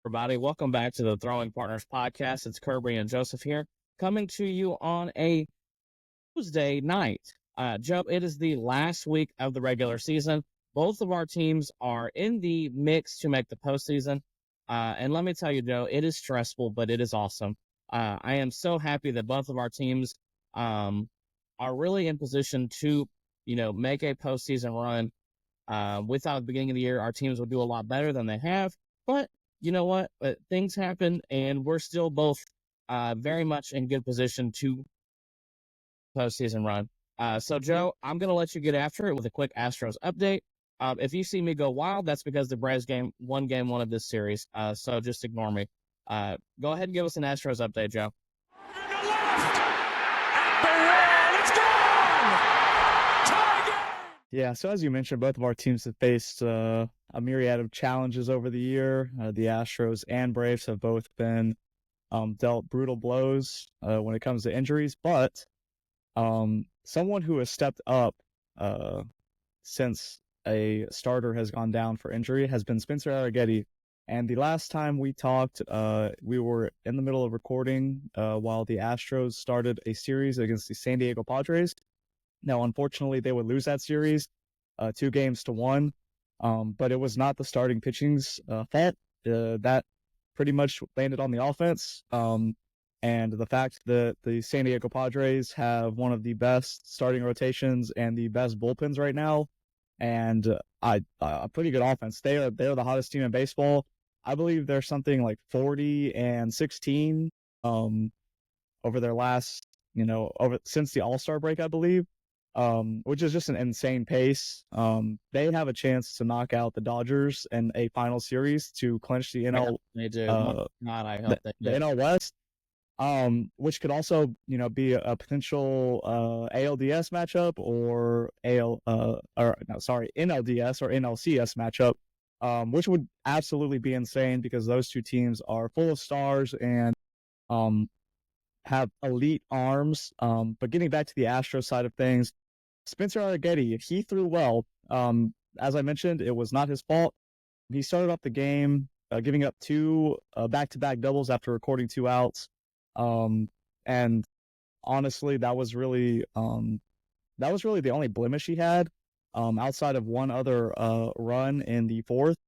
everybody? Welcome back to the Throwing Partners podcast. It's Kirby and Joseph here, coming to you on a Tuesday night. Joe, it is the last week of the regular season. Both of our teams are in the mix to make the postseason. And let me tell you, Joe, it is stressful, but it is awesome. I am so happy that both of our teams are really in position to, make a postseason run. We thought at the beginning of the year our teams would do a lot better than they have, but you know what? Things happen, and we're still both very much in good position to postseason run. So, Joe, I'm going to let you get after it with a quick Astros update. If you see me go wild, that's because the Braves won game one of this series, so just ignore me. Go ahead and give us an Astros update, Joe. Yeah, so as you mentioned, both of our teams have faced a myriad of challenges over the year. The Astros and Braves have both been dealt brutal blows when it comes to injuries, but someone who has stepped up since a starter has gone down for injury has been Spencer Arrighetti. And the last time we talked, we were in the middle of recording while the Astros started a series against the San Diego Padres. Now, unfortunately, they would lose that series 2-1, but it was not the starting pitching's fault. That pretty much landed on the offense. And the fact that the San Diego Padres have one of the best starting rotations and the best bullpens right now, and a pretty good offense. They're the hottest team in baseball. I believe they're something like 40-16 over their last, since the All-Star break, I believe. Which is just an insane pace. They have a chance to knock out the Dodgers in a final series to clinch the NL. They do. God, I hope they do. The NL West, which could also, be a potential ALDS matchup or NLDS or NLCS matchup, which would absolutely be insane because those two teams are full of stars and have elite arms. But getting back to the Astros side of things, Spencer Arrighetti, he threw well. As I mentioned, it was not his fault. He started off the game giving up two back-to-back doubles after recording 2 outs. And honestly, that was really the only blemish he had outside of one other run in the fourth.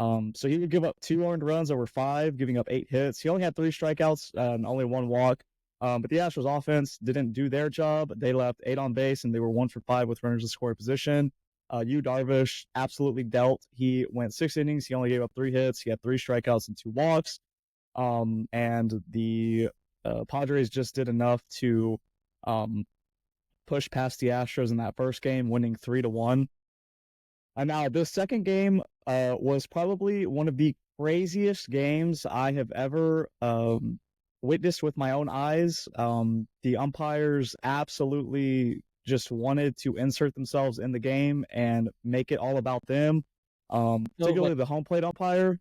So he would give up 2 earned runs over 5, giving up 8 hits. He only had 3 strikeouts and only 1 walk. But the Astros offense didn't do their job. They left 8 on base, and they were 1 for 5 with runners in scoring position. Yu Darvish absolutely dealt. He went 6 innings. He only gave up 3 hits. He had 3 strikeouts and 2 walks. And the Padres just did enough to push past the Astros in that first game, winning 3-1. And now this second game was probably one of the craziest games I have ever witnessed with my own eyes. The umpires absolutely just wanted to insert themselves in the game and make it all about them, particularly the home plate umpire.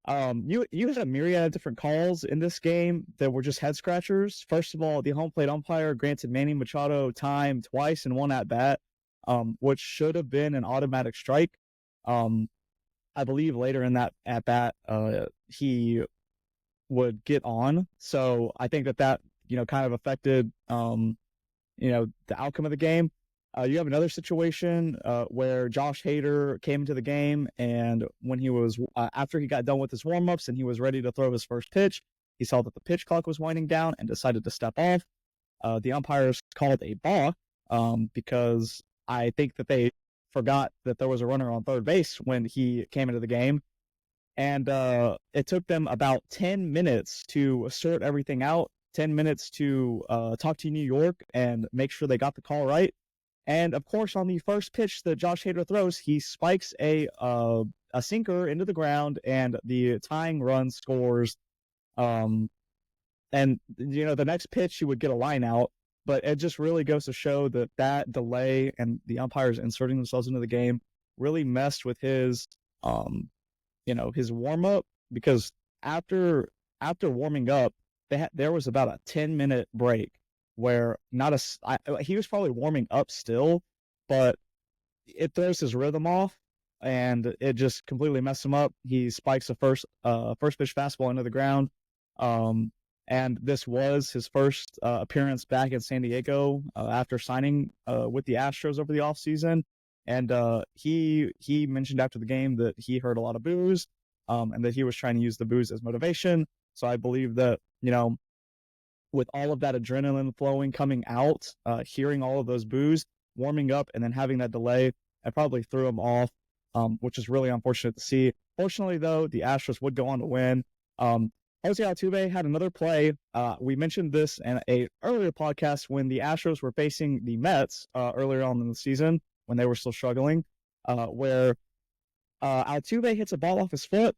You had a myriad of different calls in this game that were just head scratchers. First of all, the home plate umpire granted Manny Machado time twice in 1 at bat, which should have been an automatic strike. I believe later in that at bat, he would get on. So I think that kind of affected, the outcome of the game. You have another situation where Josh Hader came into the game, and when he was, after he got done with his warm-ups and he was ready to throw his first pitch, he saw that the pitch clock was winding down and decided to step off. The umpires called a balk because I think that they forgot that there was a runner on third base when he came into the game. And it took them about 10 minutes to sort everything out, 10 minutes to talk to New York and make sure they got the call right. And, of course, on the first pitch that Josh Hader throws, he spikes a sinker into the ground, and the tying run scores. And, the next pitch, he would get a line out. But it just really goes to show that delay and the umpires inserting themselves into the game really messed with his his warm-up, because after warming up, there was about a 10-minute break where he was probably warming up still, but it throws his rhythm off. and it just completely messed him up. He spikes a first pitch fastball into the ground. And this was his first appearance back in San Diego after signing with the Astros over the offseason. And he mentioned after the game that he heard a lot of boos, and that he was trying to use the boos as motivation. So I believe that, with all of that adrenaline flowing coming out, hearing all of those boos, warming up, and then having that delay, it probably threw him off, which is really unfortunate to see. Fortunately, though, the Astros would go on to win. Jose Altuve had another play. We mentioned this in a earlier podcast when the Astros were facing the Mets earlier on in the season when they were still struggling, where Altuve hits a ball off his foot.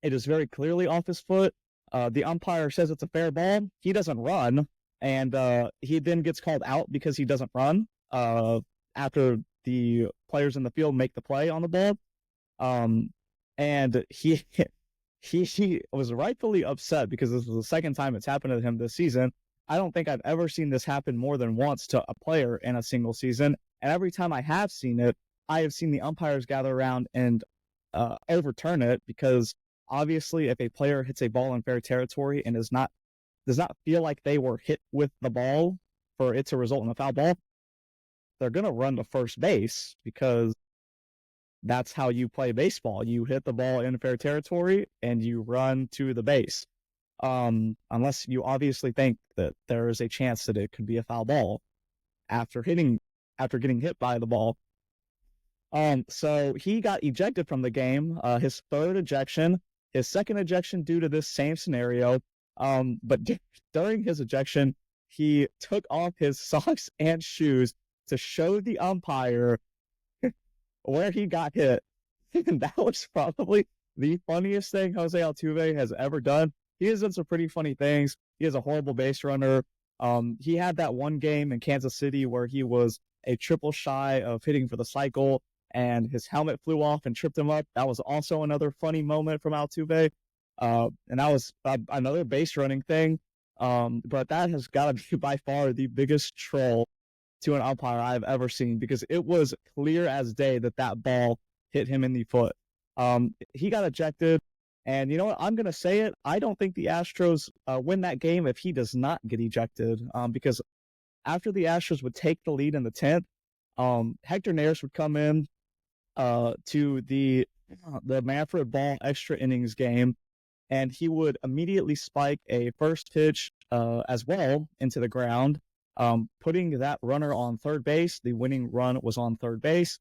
It is very clearly off his foot. The umpire says it's a fair ball. He doesn't run, and he then gets called out because he doesn't run after the players in the field make the play on the ball. And he was rightfully upset because this was the second time it's happened to him this season. I don't think I've ever seen this happen more than once to a player in a single season. And every time I have seen it, I have seen the umpires gather around and overturn it, because obviously if a player hits a ball in fair territory and does not feel like they were hit with the ball for it to result in a foul ball, they're going to run to first base, because that's how you play baseball. You hit the ball in fair territory and you run to the base. Unless you obviously think that there is a chance that it could be a foul ball after getting hit by the ball. So he got ejected from the game, his third ejection, his second ejection due to this same scenario. But during his ejection, he took off his socks and shoes to show the umpire where he got hit. And that was probably the funniest thing Jose Altuve has ever done. He has done some pretty funny things. He is a horrible base runner. He had that one game in Kansas City where he was a triple shy of hitting for the cycle, and his helmet flew off and tripped him up. That was also another funny moment from Altuve. And that was another base running thing. But that has got to be by far the biggest troll to an umpire I've ever seen, because it was clear as day that ball hit him in the foot. He got ejected, and you know what? I'm going to say it. I don't think the Astros win that game if he does not get ejected, because after the Astros would take the lead in the 10th, Hector Neris would come in to the Manfred Ball extra innings game, and he would immediately spike a first pitch as well into the ground, putting that runner on third base. The winning run was on third base.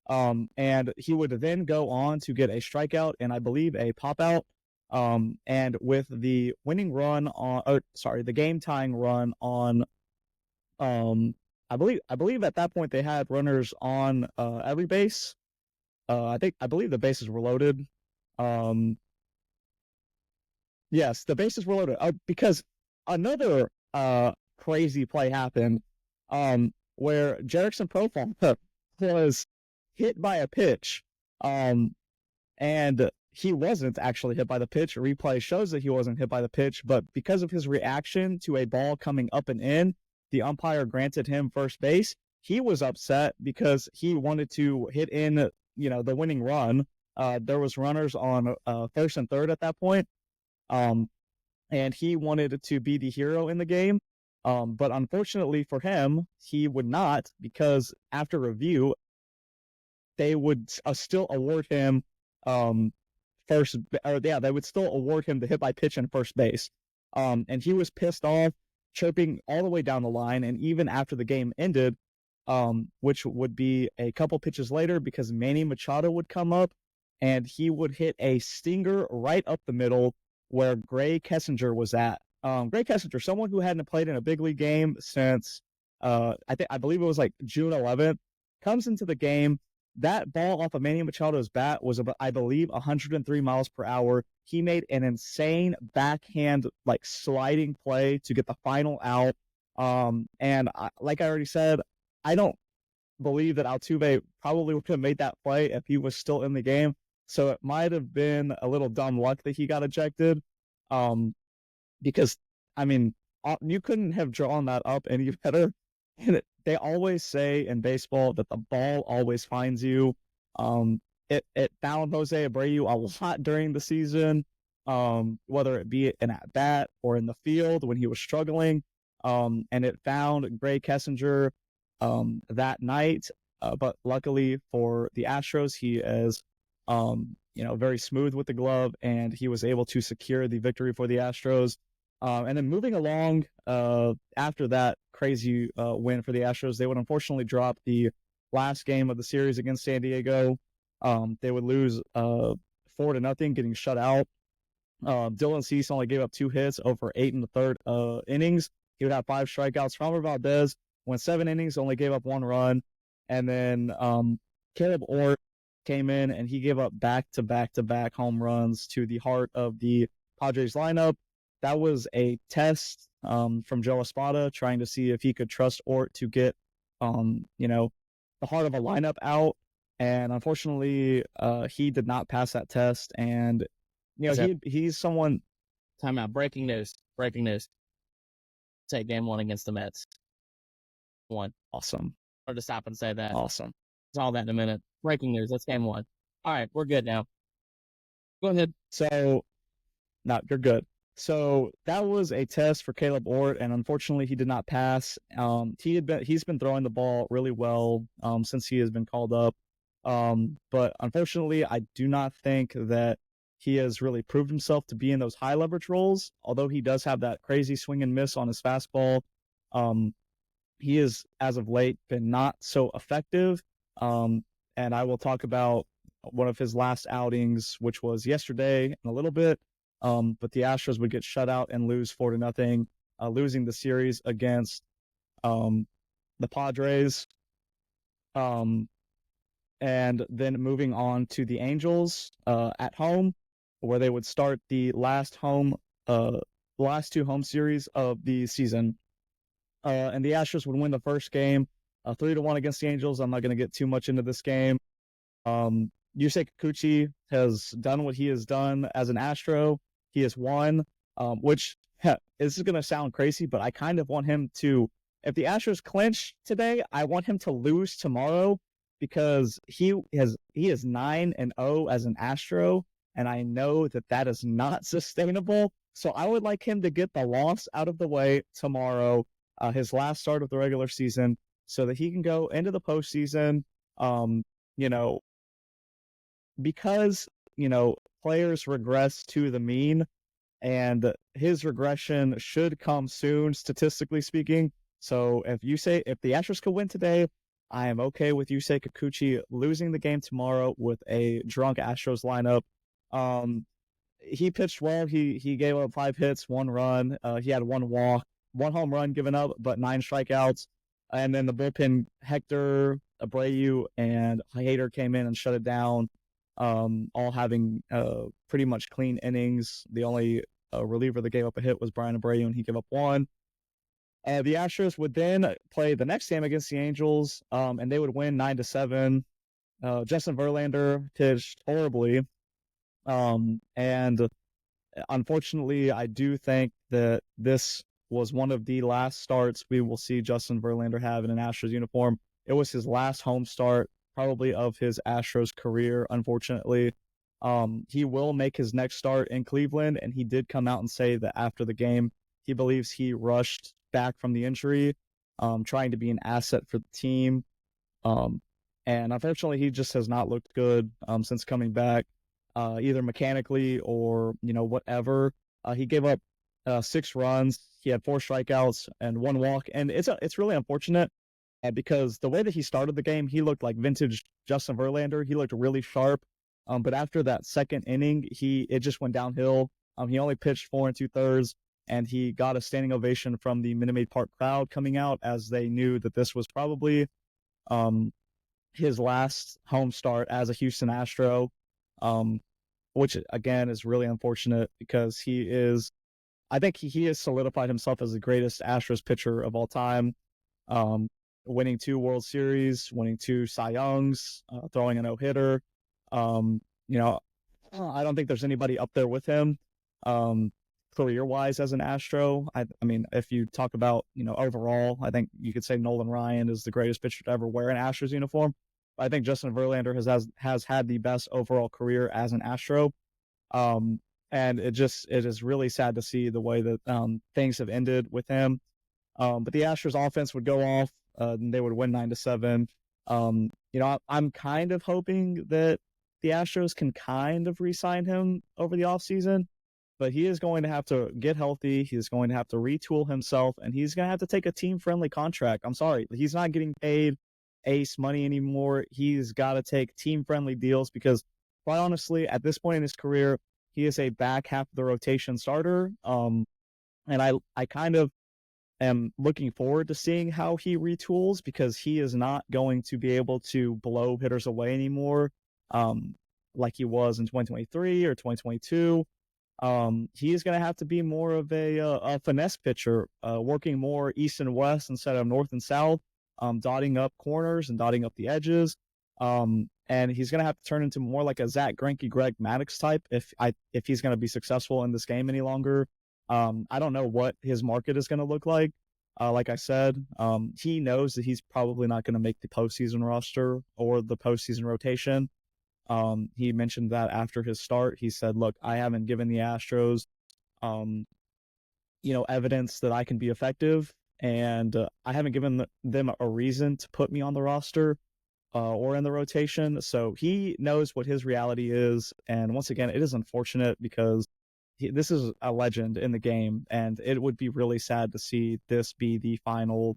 And he would then go on to get a strikeout and I believe a pop out. And with the winning run the game tying run on, I believe at that point they had runners on every base. I believe the bases were loaded. Yes, the bases were loaded because another crazy play happened, where Jerickson Profile was hit by a pitch, and he wasn't actually hit by the pitch. A replay shows that he wasn't hit by the pitch, but because of his reaction to a ball coming up and in, the umpire granted him first base. He was upset because he wanted to hit in, the winning run. There was runners on first and third at that point, and he wanted to be the hero in the game. But unfortunately for him, he would not, because after review, they would still award him they would still award him the hit by pitch in first base. And he was pissed off, chirping all the way down the line, and even after the game ended, which would be a couple pitches later, because Manny Machado would come up and he would hit a stinger right up the middle where Gray Kessinger was at. Gray Kessinger, someone who hadn't played in a big league game since I believe it was like June 11th, comes into the game. That ball off of Manny Machado's bat was about, I believe, 103 miles per hour. He made an insane backhand, sliding play to get the final out. And like I already said, I don't believe that Altuve probably would have made that play if he was still in the game. So it might have been a little dumb luck that he got ejected. Because, you couldn't have drawn that up any better. And they always say in baseball that the ball always finds you. It found Jose Abreu a lot during the season, whether it be an at bat or in the field when he was struggling. And it found Gray Kessinger that night. But luckily for the Astros, he is very smooth with the glove, and he was able to secure the victory for the Astros. And then moving along, after that crazy win for the Astros, they would unfortunately drop the last game of the series against San Diego. They would lose 4-0, getting shut out. Dylan Cease only gave up 2 hits over 8 and a third innings. He would have 5 strikeouts. Framber Valdez went 7 innings, only gave up 1 run. And then Caleb Ort came in, and he gave up back-to-back home runs to the heart of the Padres lineup. That was a test from Joe Espada, trying to see if he could trust Ort to get, the heart of a lineup out. And unfortunately, he did not pass that test. And he's someone. Timeout. Breaking news. Take game 1 against the Mets. 1. Awesome. Or to stop and say that. Awesome. It's all that in a minute. Breaking news. That's game 1. All right, we're good now. Go ahead. So, no, you're good. So that was a test for Caleb Ort, and unfortunately, he did not pass. He's been throwing the ball really well since he has been called up. But unfortunately, I do not think that he has really proved himself to be in those high leverage roles. Although he does have that crazy swing and miss on his fastball, he has, as of late, been not so effective. And I will talk about one of his last outings, which was yesterday in a little bit. But the Astros would get shut out and lose 4-0, losing the series against the Padres. And then moving on to the Angels at home, where they would start the last 2 home series of the season. And the Astros would win the first game 3-1 against the Angels. I'm not going to get too much into this game. Yusei Kikuchi has done what he has done as an Astro. He has won, which this is going to sound crazy, but I kind of want him to, if the Astros clinch today, I want him to lose tomorrow, because he is 9-0 as an Astro, and I know that is not sustainable. So I would like him to get the loss out of the way tomorrow, his last start of the regular season, so that he can go into the postseason. Because players regress to the mean, and his regression should come soon, statistically speaking. So if the Astros could win today, I am okay with Yusei Kikuchi losing the game tomorrow with a drunk Astros lineup. He pitched well. He gave up 5 hits, 1 run. He had 1 walk, 1 home run given up, but 9 strikeouts. And then the bullpen, Hector, Abreu, and Hader came in and shut it down, all having pretty much clean innings. The only reliever that gave up a hit was Brian Abreu, and he gave up 1. The Astros would then play the next game against the Angels, and they would win 9-7. Justin Verlander pitched horribly, and unfortunately, I do think that this was one of the last starts we will see Justin Verlander have in an Astros uniform. It was his last home start, probably of his Astros career, unfortunately. He will make his next start in Cleveland, and he did come out and say that after the game, he believes he rushed back from the injury, trying to be an asset for the team. And unfortunately, he just has not looked good since coming back, either mechanically or, whatever. He gave up 6 runs. He had 4 strikeouts and 1 walk. And it's really unfortunate because the way that he started the game, he looked like vintage Justin Verlander. He looked really sharp. But after that second inning, it just went downhill. He only pitched 4 2/3, and he got a standing ovation from the Minute Maid Park crowd coming out, as they knew that this was probably his last home start as a Houston Astro, which again is really unfortunate because I think he has solidified himself as the greatest Astros pitcher of all time, winning 2 World Series, winning 2 Cy Youngs, throwing a no-hitter. I don't think there's anybody up there with him, career-wise as an Astro. I mean, if you talk about, overall, I think you could say Nolan Ryan is the greatest pitcher to ever wear an Astros uniform. I think Justin Verlander has had the best overall career as an Astro. Um, and it is really sad to see the way that things have ended with him. But the Astros offense would go off, and they would win 9-7. I'm kind of hoping that the Astros can kind of re-sign him over the offseason, but he is going to have to get healthy. He's going to have to retool himself, and he's going to have to take a team-friendly contract. I'm sorry, he's not getting paid ace money anymore. He's got to take team-friendly deals because, quite honestly, at this point in his career, he is a back half of the rotation starter. And I kind of am looking forward to seeing how he retools because he is not going to be able to blow hitters away anymore, like he was in 2023 or 2022. He is going to have to be more of a finesse pitcher, working more east and west instead of north and south, dotting up corners and dotting up the edges. And he's going to have to turn into more like a Zach Greinke, Greg Maddux type if he's going to be successful in this game any longer. I don't know what his market is going to look like. Like I said, he knows that he's probably not going to make the postseason roster or the postseason rotation. He mentioned that after his start, he said, look, I haven't given the Astros, evidence that I can be effective, and I haven't given them a reason to put me on the roster or in the rotation. So he knows what his reality is. And once again, it is unfortunate because this is a legend in the game, and it would be really sad to see this be the final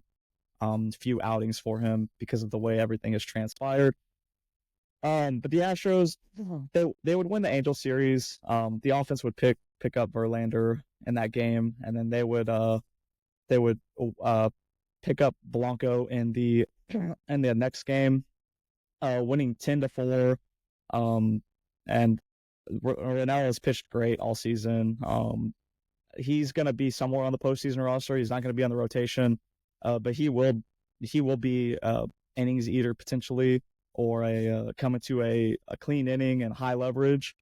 few outings for him because of the way everything has transpired. But the Astros, they would win the Angel series. The offense would pick up Verlander in that game, and then they would pick up Blanco in the next game, winning 10-4. And Ronell has pitched great all season. He's going to be somewhere on the postseason roster. He's not going to be on the rotation, but he will be innings eater potentially, or coming to a clean inning and high leverage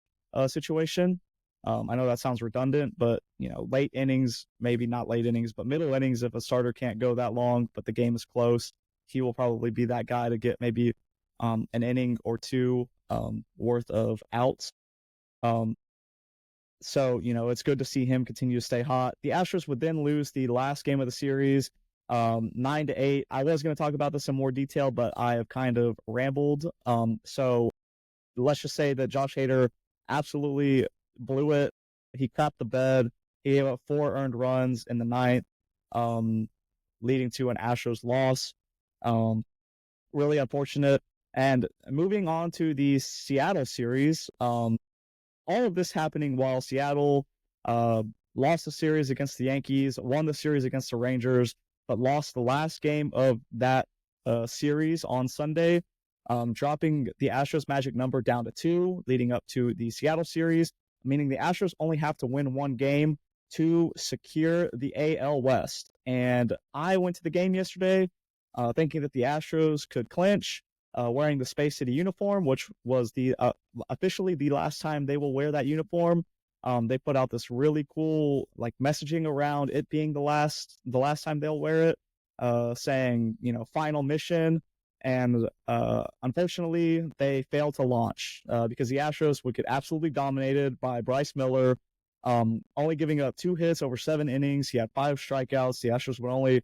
situation. I know that sounds redundant, but late innings, maybe not late innings, but middle innings. If a starter can't go that long, but the game is close, he will probably be that guy to get maybe an inning or two worth of outs. So it's good to see him continue to stay hot. The Astros would then lose the last game of the series, 9-8. I was going to talk about this in more detail, but I have kind of rambled. So let's just say that Josh Hader absolutely blew it. He crapped the bed. He gave up 4 earned runs in the ninth, leading to an Astros loss. Really unfortunate. And moving on to the Seattle series, all of this happening while Seattle lost the series against the Yankees, won the series against the Rangers, but lost the last game of that series on Sunday, dropping the Astros magic number down to 2, leading up to the Seattle series, meaning the Astros only have to win 1 game to secure the AL West. And I went to the game yesterday thinking that the Astros could clinch, wearing the Space City uniform, which was the officially the last time they will wear that uniform. They put out this really cool messaging around it being the last time they'll wear it, saying final mission. And unfortunately, they failed to launch because the Astros would get absolutely dominated by Bryce Miller, only giving up 2 hits over 7 innings. He had 5 strikeouts. The Astros would only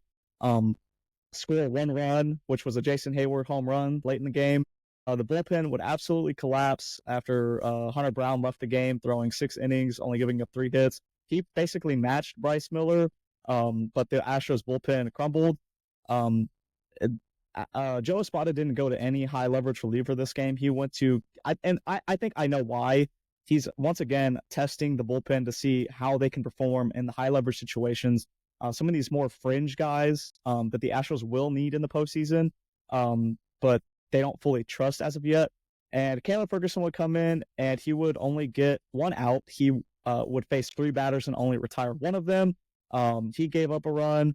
score 1 run, which was a Jason Hayward home run late in the game. The bullpen would absolutely collapse after Hunter Brown left the game, throwing 6 innings, only giving up 3 hits. He basically matched Bryce Miller, but the Astros bullpen crumbled. Joe Espada didn't go to any high leverage reliever this game. He went to, I think I know why. He's once again testing the bullpen to see how they can perform in the high leverage situations. Some of these more fringe guys that the Astros will need in the postseason, but they don't fully trust as of yet. And Caleb Ferguson would come in, and he would only get 1 out. He would face 3 batters and only retire 1 of them. He gave up a run.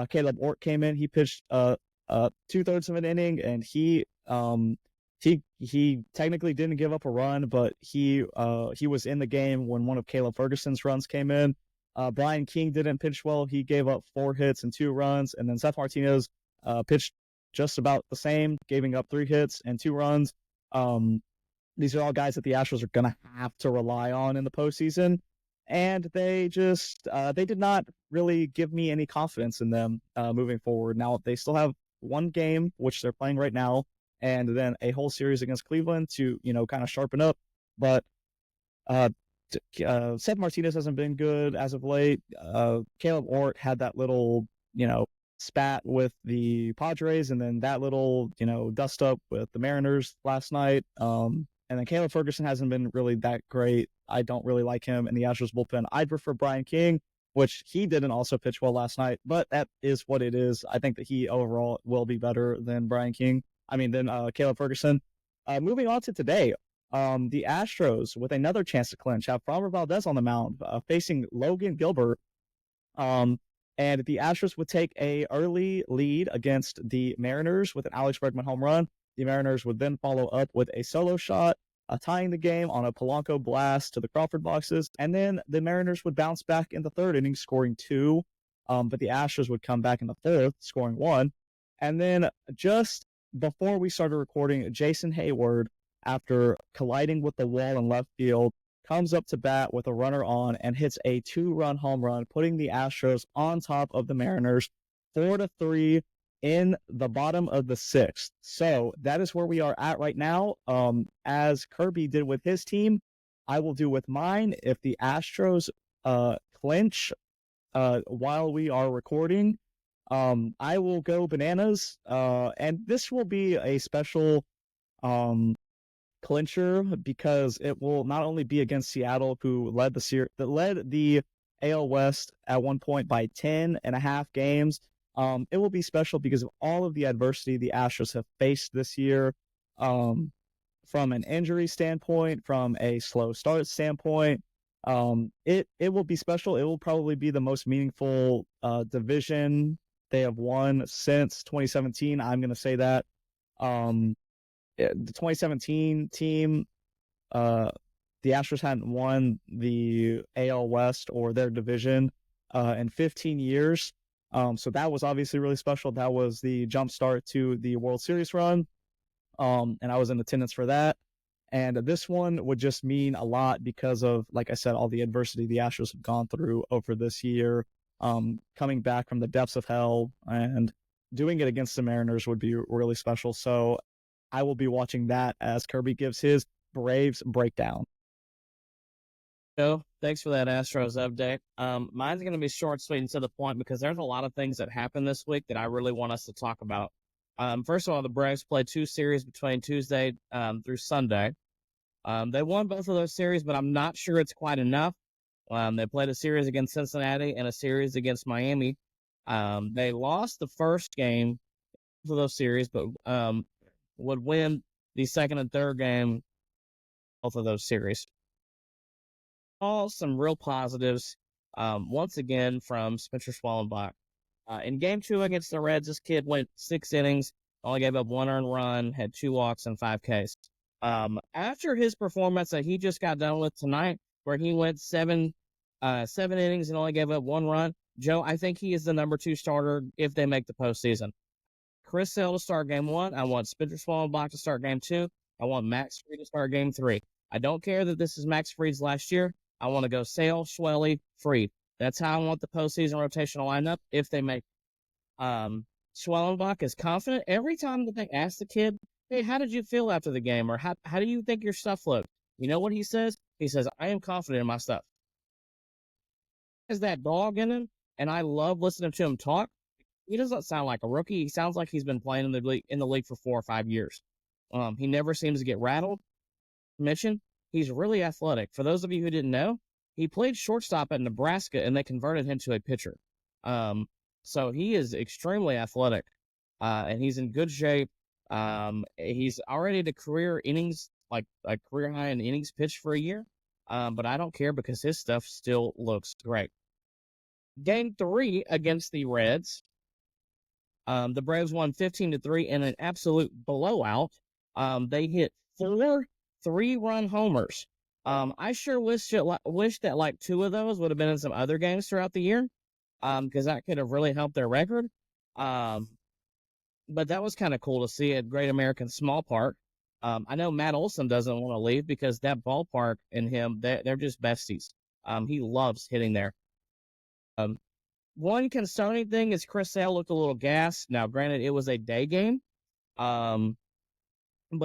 Caleb Ort came in. He pitched 2/3 of an inning, and he technically didn't give up a run, but he was in the game when one of Caleb Ferguson's runs came in. Brian King didn't pitch well. He gave up 4 hits and 2 runs, and then Seth Martinez pitched just about the same, giving up 3 hits and 2 runs. These are all guys that the Astros are going to have to rely on in the postseason. And they did not really give me any confidence in them moving forward. Now, they still have one game, which they're playing right now, and then a whole series against Cleveland to, kind of sharpen up. But Seth Martinez hasn't been good as of late. Caleb Ort had that little, spat with the Padres, and then that little, dust up with the Mariners last night. And then Caleb Ferguson hasn't been really that great. I don't really like him in the Astros bullpen. I'd prefer Brian King, which he didn't also pitch well last night, but that is what it is. I think that he overall will be better than Caleb Ferguson. Moving on to today, the Astros, with another chance to clinch, have Framber Valdez on the mound, facing Logan Gilbert. And the Astros would take a early lead against the Mariners with an Alex Bregman home run. The Mariners would then follow up with a solo shot, tying the game on a Polanco blast to the Crawford boxes. And then the Mariners would bounce back in the third inning, scoring 2. But the Astros would come back in the fourth, scoring 1. And then just before we started recording, Jason Hayward, after colliding with the wall in left field, comes up to bat with a runner on and hits a 2-run home run, putting the Astros on top of the Mariners 4-3 in the bottom of the 6th. So that is where we are at right now. As Kirby did with his team, I will do with mine. If the Astros clinch while we are recording, I will go bananas. And this will be a special clincher because it will not only be against Seattle, who led the AL West at one point by 10.5 games. It will be special because of all of the adversity the Astros have faced this year, from an injury standpoint, from a slow start standpoint. It will be special. It will probably be the most meaningful division they have won since 2017. I'm going to say that. The 2017 team, the Astros hadn't won the AL West or their division in 15 years. So that was obviously really special. That was the jump start to the World Series run. And I was in attendance for that. And this one would just mean a lot because of, like I said, all the adversity the Astros have gone through over this year, coming back from the depths of hell, and doing it against the Mariners would be really special. So I will be watching that as Kirby gives his Braves breakdown. Joe, thanks for that Astros update. Mine's going to be short, sweet, and to the point because there's a lot of things that happened this week that I really want us to talk about. First of all, the Braves played 2 series between Tuesday through Sunday. They won both of those series, but I'm not sure it's quite enough. They played a series against Cincinnati and a series against Miami. They lost the first game of those series, but would win the second and third game both of those series. All some real positives, once again, from Spencer Schwellenbach. In Game 2 against the Reds, this kid went 6 innings, only gave up 1 earned run, had 2 walks and 5 Ks. After his performance that he just got done with tonight, where he went 7 innings and only gave up 1 run, Joe, I think he is the number 2 starter if they make the postseason. Chris Sale to start Game 1. I want Spencer Schwellenbach to start Game 2. I want Max Fried to start Game 3. I don't care that this is Max Fried's last year. I want to go Sale, Schwelly, Fried. That's how I want the postseason rotational lineup if they make. Schwellenbach is confident. Every time that they ask the kid, hey, how did you feel after the game? Or how do you think your stuff looked? You know what he says? He says, I am confident in my stuff. Has that dog in him, and I love listening to him talk. He doesn't sound like a rookie. He sounds like he's been playing in the league for 4 or 5 years. He never seems to get rattled. Mention, he's really athletic. For those of you who didn't know, he played shortstop at Nebraska, and they converted him to a pitcher. So he is extremely athletic, and he's in good shape. He's already at a career innings, like a career high in innings pitched for a year. But I don't care because his stuff still looks great. Game 3 against the Reds. The Braves won 15-3 in an absolute blowout. They hit 4 3-run homers. I sure wish that like 2 of those would have been in some other games throughout the year, because that could have really helped their record. but that was kind of cool to see at Great American Small Park. I know Matt Olson doesn't want to leave because that ballpark and him, they're just besties. He loves hitting there. Um, One concerning thing is Chris Sale looked a little gassed. Now, granted, it was a day game, but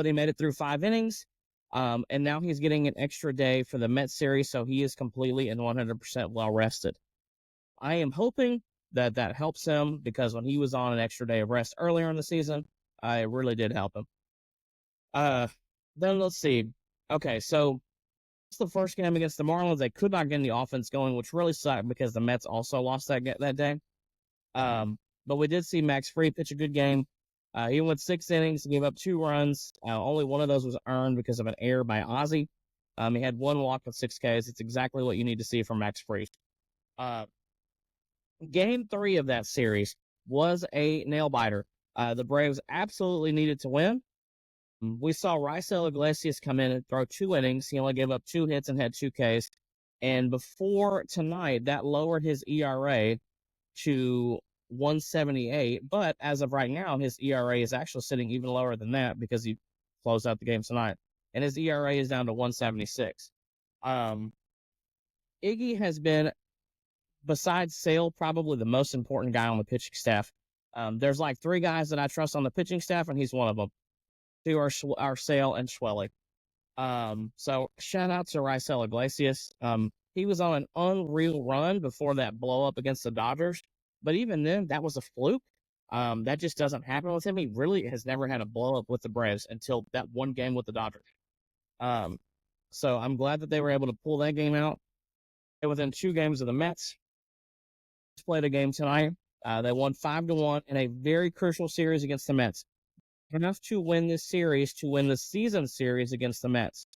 he made it through 5 innings. And now he's getting an extra day for the Mets series, so he is completely and 100% well rested. I am hoping that that helps him because when he was on an extra day of rest earlier in the season, it really did help him. Then let's see. Okay, so it's the first game against the Marlins. They could not get the offense going, which really sucked because the Mets also lost that day. But we did see Max Fried pitch a good game. He went 6 innings, gave up 2 runs. Only one of those was earned because of an error by Ozzie. He had 1 walk and 6 Ks. It's exactly what you need to see from Max Fried. Game 3 of that series was a nail biter. The Braves absolutely needed to win. We saw Raisel Iglesias come in and throw 2 innings. He only gave up 2 hits and had 2 Ks. And before tonight, that lowered his ERA to 178. But as of right now, his ERA is actually sitting even lower than that because he closed out the game tonight. And his ERA is down to 176. Iggy has been, besides Sale, probably the most important guy on the pitching staff. There's like 3 guys that I trust on the pitching staff, and he's one of them. 2 are Sale and Schwelly. So shout out to Raisel Iglesias. He was on an unreal run before that blow up against the Dodgers, but even then, that was a fluke. That just doesn't happen with him. He really has never had a blow up with the Braves until that one game with the Dodgers. So I'm glad that they were able to pull that game out. And within 2 games of the Mets, played a game tonight. They won 5-1 in a very crucial series against the Mets. Enough to win this series to win the season series against the Mets.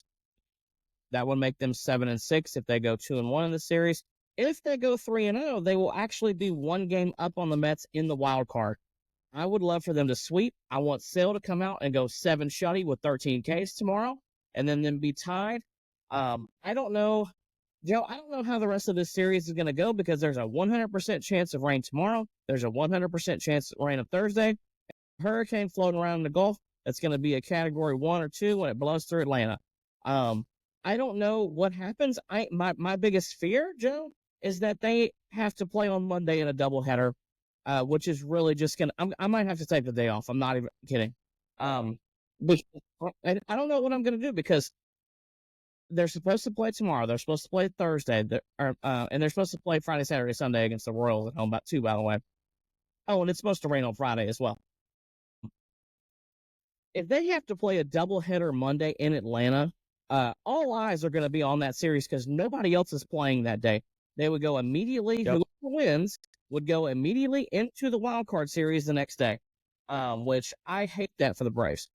That would make them 7-6 if they go 2-1 in the series. If they go 3-0, they will actually be 1 game up on the Mets in the wild card. I would love for them to sweep. I want Sale to come out and go 7 shutty with 13 Ks tomorrow, and then them be tied. I don't know, Joe. I don't know how the rest of this series is going to go because there's a 100% chance of rain tomorrow. There's a 100% chance of rain on Thursday. Hurricane floating around in the Gulf. That's going to be a category 1 or 2 when it blows through Atlanta. I don't know what happens. My biggest fear, Joe, is that they have to play on Monday in a doubleheader, which is really just going to, I might have to take the day off. I'm not even kidding. But I don't know what I'm going to do because they're supposed to play tomorrow. They're supposed to play Thursday. And they're supposed to play Friday, Saturday, Sunday against the Royals at home, about 2, by the way. Oh, and it's supposed to rain on Friday as well. If they have to play a doubleheader Monday in Atlanta, all eyes are going to be on that series because nobody else is playing that day. They would go immediately, whoever wins would go immediately into the wild card series the next day, which I hate that for the Braves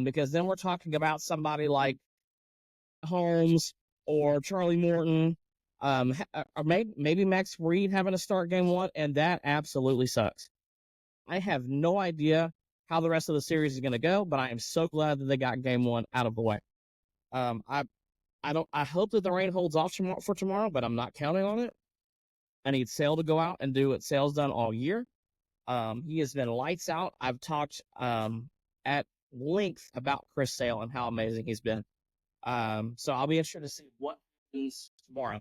because then we're talking about somebody like Holmes or Charlie Morton, or maybe Max Fried having to start game 1, and that absolutely sucks. I have no idea how the rest of the series is going to go, but I am so glad that they got game 1 out of the way. I hope that the rain holds off for tomorrow, but I'm not counting on it. I need Sale to go out and do what Sale's done all year. He has been lights out. I've talked at length about Chris Sale and how amazing he's been. So I'll be interested to see what happens tomorrow.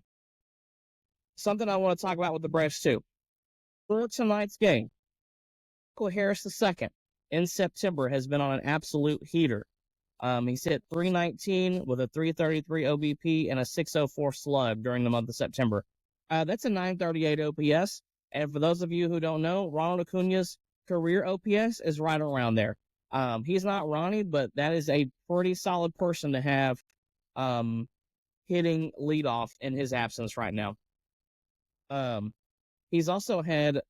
Something I want to talk about with the Braves too. For tonight's game, Michael Harris II in September has been on an absolute heater. He's hit .319 with a .333 OBP and a .604 slug during the month of September. That's a .938 OPS. And for those of you who don't know, Ronald Acuna's career OPS is right around there. He's not Ronnie, but that is a pretty solid person to have hitting leadoff in his absence right now. He's also had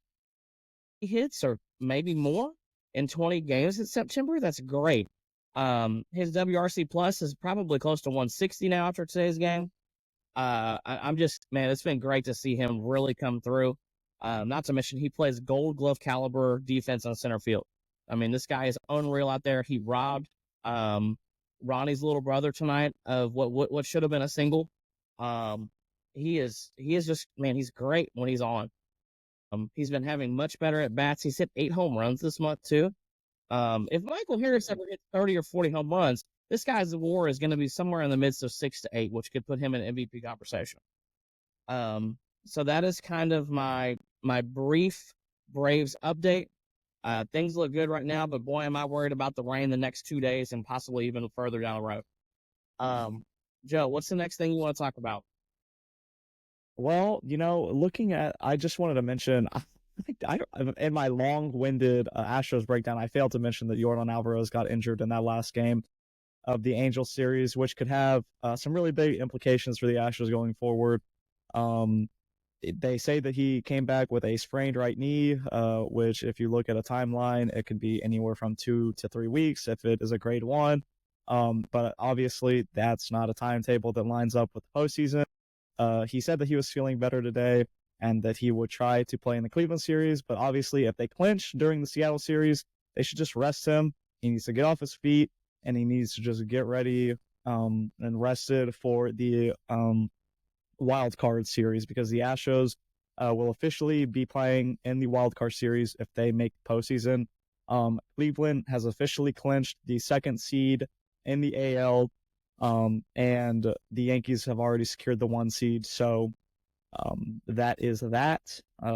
hits or maybe more in 20 games in September. That's great. His WRC plus is probably close to 160 now after today's game. I'm just, man, it's been great to see him really come through. Not to mention he plays gold glove caliber defense on center field. I mean, this guy is unreal out there. He robbed, Ronnie's little brother tonight of what should have been a single. He is just, man, he's great when he's on. He's been having much better at bats. He's hit 8 home runs this month too. If Michael Harris ever hits 30 or 40 home runs, this guy's WAR is going to be somewhere in the midst of 6 to 8, which could put him in MVP conversation. So that is kind of my brief Braves update. Things look good right now, but boy, am I worried about the rain the next 2 days and possibly even further down the road. Joe, what's the next thing you want to talk about? Well, I just wanted to mention, in my long-winded Astros breakdown, I failed to mention that Yordan Alvarez got injured in that last game of the Angels series, which could have some really big implications for the Astros going forward. They say that he came back with a sprained right knee, which, if you look at a timeline, it could be anywhere from 2 to 3 weeks if it is a grade 1. But obviously, that's not a timetable that lines up with the postseason. He said that he was feeling better today and that he would try to play in the Cleveland series. But obviously, if they clinch during the Seattle series, they should just rest him. He needs to get off his feet, and he needs to just get ready and rested for the wild card series, because the Astros will officially be playing in the wild card series if they make the postseason. Cleveland has officially clinched the second seed in the AL, and the Yankees have already secured the 1 seed. So that is that.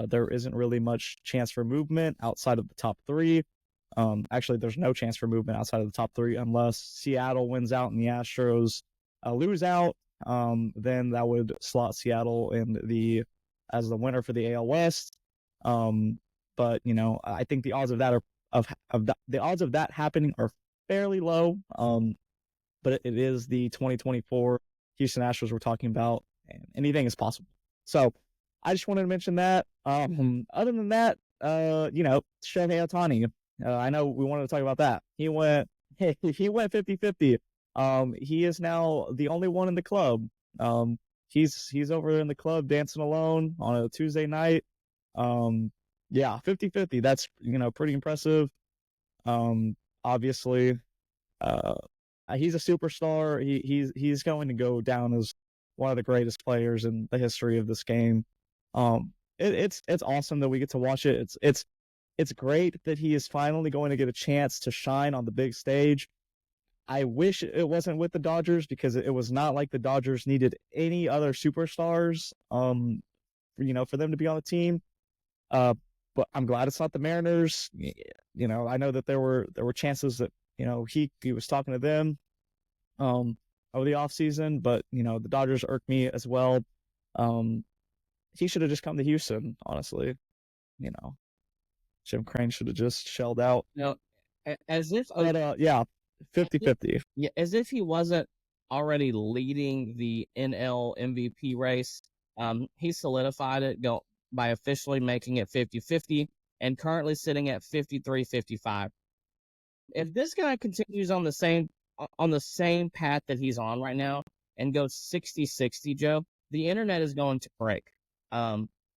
There isn't really much chance for movement outside of the top 3. Actually, there's no chance for movement outside of the top 3 unless Seattle wins out and the Astros lose out. Then that would slot Seattle as the winner for the AL West. But I think the odds of that the odds of that happening are fairly low. But it is the 2024 Houston Astros we're talking about, and anything is possible. So I just wanted to mention that. Other than that, Shohei Ohtani. I know we wanted to talk about that. He went 50-50. He is now the only one in the club. He's over in the club dancing alone on a Tuesday night. 50-50. That's, pretty impressive. Obviously, he's a superstar. He's going to go down as one of the greatest players in the history of this game. It's awesome that we get to watch it. It's great that he is finally going to get a chance to shine on the big stage. I wish it wasn't with the Dodgers, because it was not like the Dodgers needed any other superstars, for them to be on the team. But I'm glad it's not the Mariners. I know that there were chances that, he was talking to them over the offseason, but, the Dodgers irk me as well. He should have just come to Houston, honestly. Jim Crane should have just shelled out. As if... But, 50-50. Yeah, as if he wasn't already leading the NL MVP race. He solidified it by officially making it 50-50 and currently sitting at 53-55. If this guy continues on the same path that he's on right now and goes 60-60, Joe, the internet is going to break.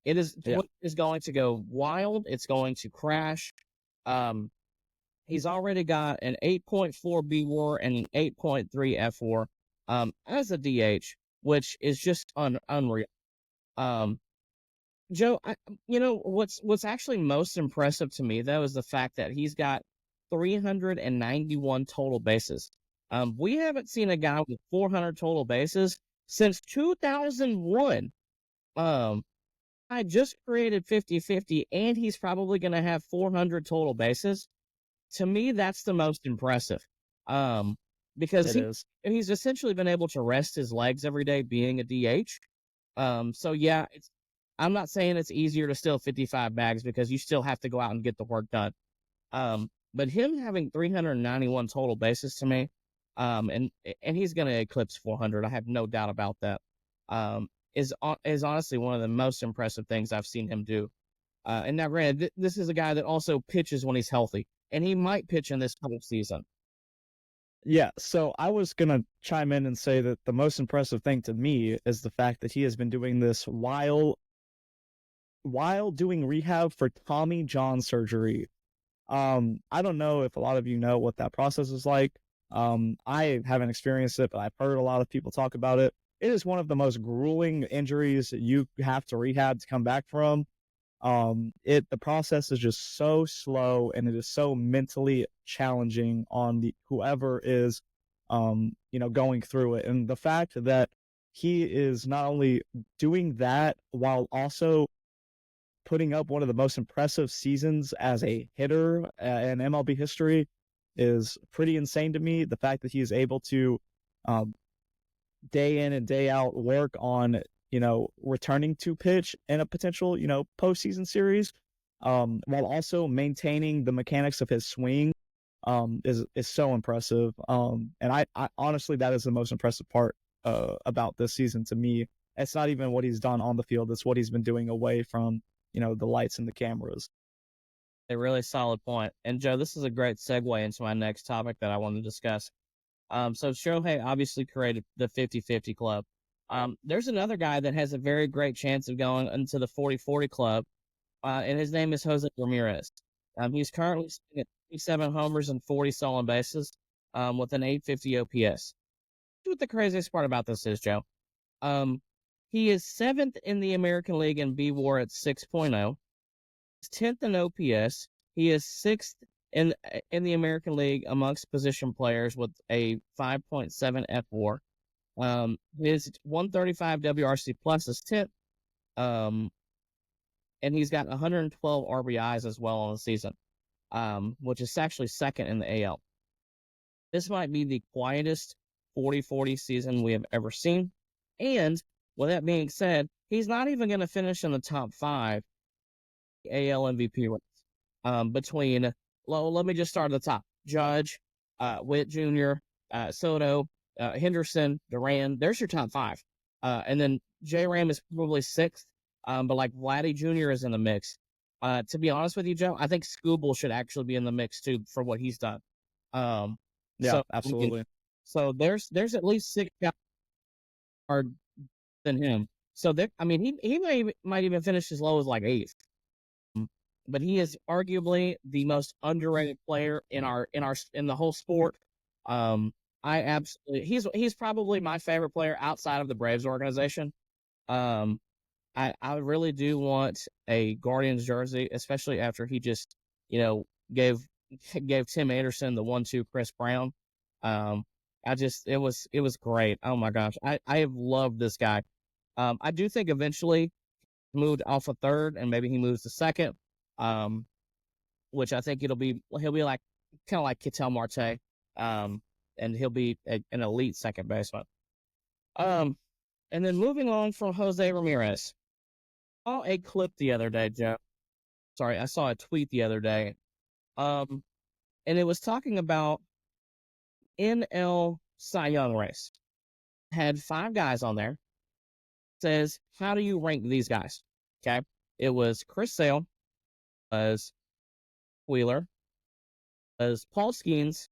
It is going to go wild. It's going to crash. He's already got an 8.4 B WAR and an 8.3 F WAR as a DH, which is just unreal. Joe, what's actually most impressive to me, though, is the fact that he's got 391 total bases. We haven't seen a guy with 400 total bases since 2001. I just created 50-50, and he's probably going to have 400 total bases. To me, that's the most impressive, because he's essentially been able to rest his legs every day being a DH. So yeah, I'm not saying it's easier to steal 55 bags, because you still have to go out and get the work done. But him having 391 total bases, to me, and he's going to eclipse 400. I have no doubt about that. Is honestly one of the most impressive things I've seen him do. And now, granted, this is a guy that also pitches when he's healthy, and he might pitch in this season. Yeah, so I was going to chime in and say that the most impressive thing to me is the fact that he has been doing this while doing rehab for Tommy John surgery. I don't know if a lot of you know what that process is like. I haven't experienced it, but I've heard a lot of people talk about it. It is one of the most grueling injuries you have to rehab to come back from. The process is just so slow, and it is so mentally challenging on the whoever is going through it. And the fact that he is not only doing that while also putting up one of the most impressive seasons as a hitter in MLB history is pretty insane to me. The fact that he is able to day in and day out work on returning to pitch in a potential postseason series, while also maintaining the mechanics of his swing, is so impressive. And I honestly, that is the most impressive part about this season to me. It's not even what he's done on the field; it's what he's been doing away from the lights and the cameras. A really solid point. And Joe, this is a great segue into my next topic that I want to discuss. So Shohei obviously created the 50-50 club. There's another guy that has a very great chance of going into the 40-40 club, and his name is Jose Ramirez. He's currently sitting at 27 homers and 40 stolen bases, with an 850 OPS. What the craziest part about this is, Joe? He is 7th in the American League in B-WAR at 6.0. He's 10th in OPS. He is 6th in the American League amongst position players with a 5.7 F-WAR. His 135 WRC plus is 10th. And he's got 112 RBIs as well on the season, which is actually second in the AL. This might be the quietest 40-40 season we have ever seen. And with that being said, he's not even going to finish in the top 5 AL MVP race. Between, well, let me just start at the top. Judge, Witt Jr., Soto, Henderson, Duran. There's your top 5. And then J-Ram is probably 6th. But like Vladdy Jr. is in the mix. To be honest with you, Joe, I think Scooble should actually be in the mix too for what he's done. Yeah, so, absolutely. So there's at least 6 guys are than him. So there, I mean, he might even finish as low as like 8th. But he is arguably the most underrated player in the whole sport. I absolutely he's probably my favorite player outside of the Braves organization. I really do want a Guardians jersey, especially after he just, gave Tim Anderson the 1-2 Chris Brown. It was great. Oh my gosh. I have loved this guy. I do think eventually moved off a third and maybe he moves to second. Which I think he'll be like, kind of like Ketel Marte. And he'll be an elite second baseman. And then moving on from Jose Ramirez. I saw a clip the other day, Joe. Sorry, I saw a tweet the other day. And it was talking about NL Cy Young race. Had 5 guys on there. Says, how do you rank these guys? Okay. It was Chris Sale, was Wheeler, was Paul Skeens,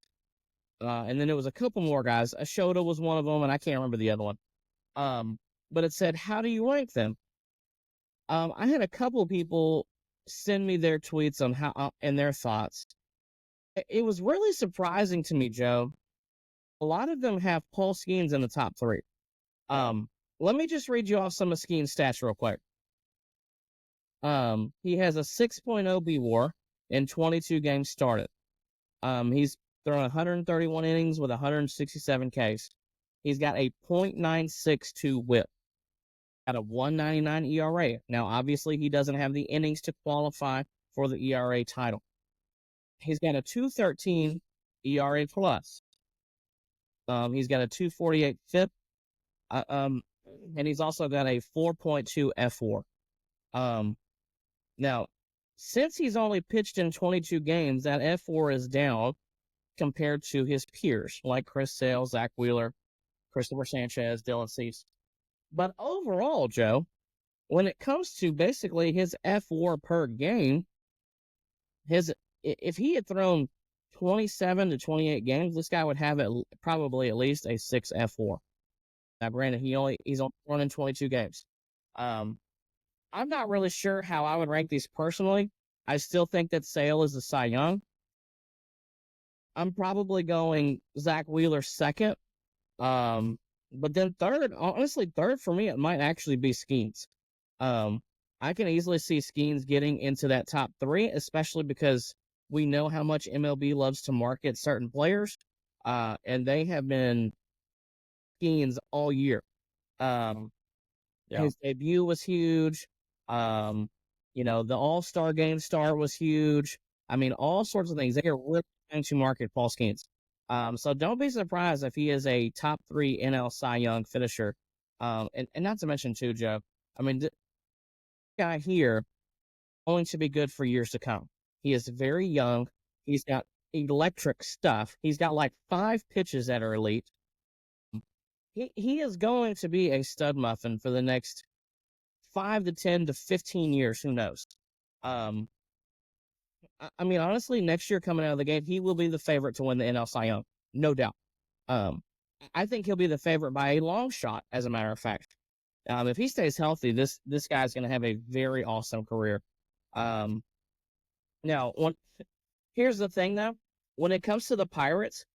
and then it was a couple more guys. Ashoda was one of them, and I can't remember the other one. But it said, how do you rank them? I had a couple of people send me their tweets on how and their thoughts. It was really surprising to me, Joe. A lot of them have Paul Skeens in the top 3. Let me just read you off some of Skeens' stats real quick. He has a 6.0 B-WAR in 22 games started. He's thrown 131 innings with 167 Ks. He's got a .962 WHIP. At a 1.99 ERA. Now, obviously, he doesn't have the innings to qualify for the ERA title. He's got a 2.13 ERA plus. He's got a 2.48 FIP. And he's also got a 4.2 F-WAR. Now, since he's only pitched in 22 games, that F-WAR is down compared to his peers, like Chris Sale, Zach Wheeler, Christopher Sanchez, Dylan Cease. But overall, Joe, when it comes to basically his F-WAR per game, if he had thrown 27 to 28 games, this guy would have probably at least a 6 F-WAR. Now, granted, he's only running 22 games. I'm not really sure how I would rank these personally. I still think that Sale is the Cy Young. I'm probably going Zach Wheeler second. But then third for me, it might actually be Skeens. I can easily see Skeens getting into that top 3, especially because we know how much MLB loves to market certain players, and they have been Skeens all year. Um, Yeah. his debut was huge. Um, the All-Star Game start was huge. I mean, all sorts of things. They are really trying to market Paul Skeens. So don't be surprised if he is a top 3 NL Cy Young finisher. And not to mention too, Joe. I mean, this guy here going to be good for years to come. He is very young. He's got electric stuff. He's got like 5 pitches that are elite. He is going to be a stud muffin for the next 5 to 10 to 15 years. Who knows? Um, I mean, honestly, next year coming out of the gate, he will be the favorite to win the NL Cy Young, no doubt. I think he'll be the favorite by a long shot. As a matter of fact, if he stays healthy, this guy's going to have a very awesome career. Um, now, here's the thing, though. When it comes to the Pirates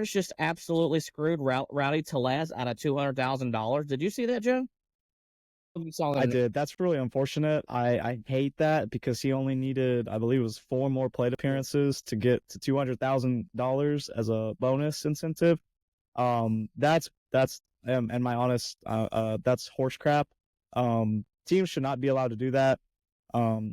just absolutely screwed Rowdy Tellez out of $200,000. Did you see that, Joe? You saw I that. did. That's really unfortunate. I hate that because he only needed, I believe it was 4 more plate appearances to get to $200,000 as a bonus incentive. That's and my honest that's horse crap. Teams should not be allowed to do that.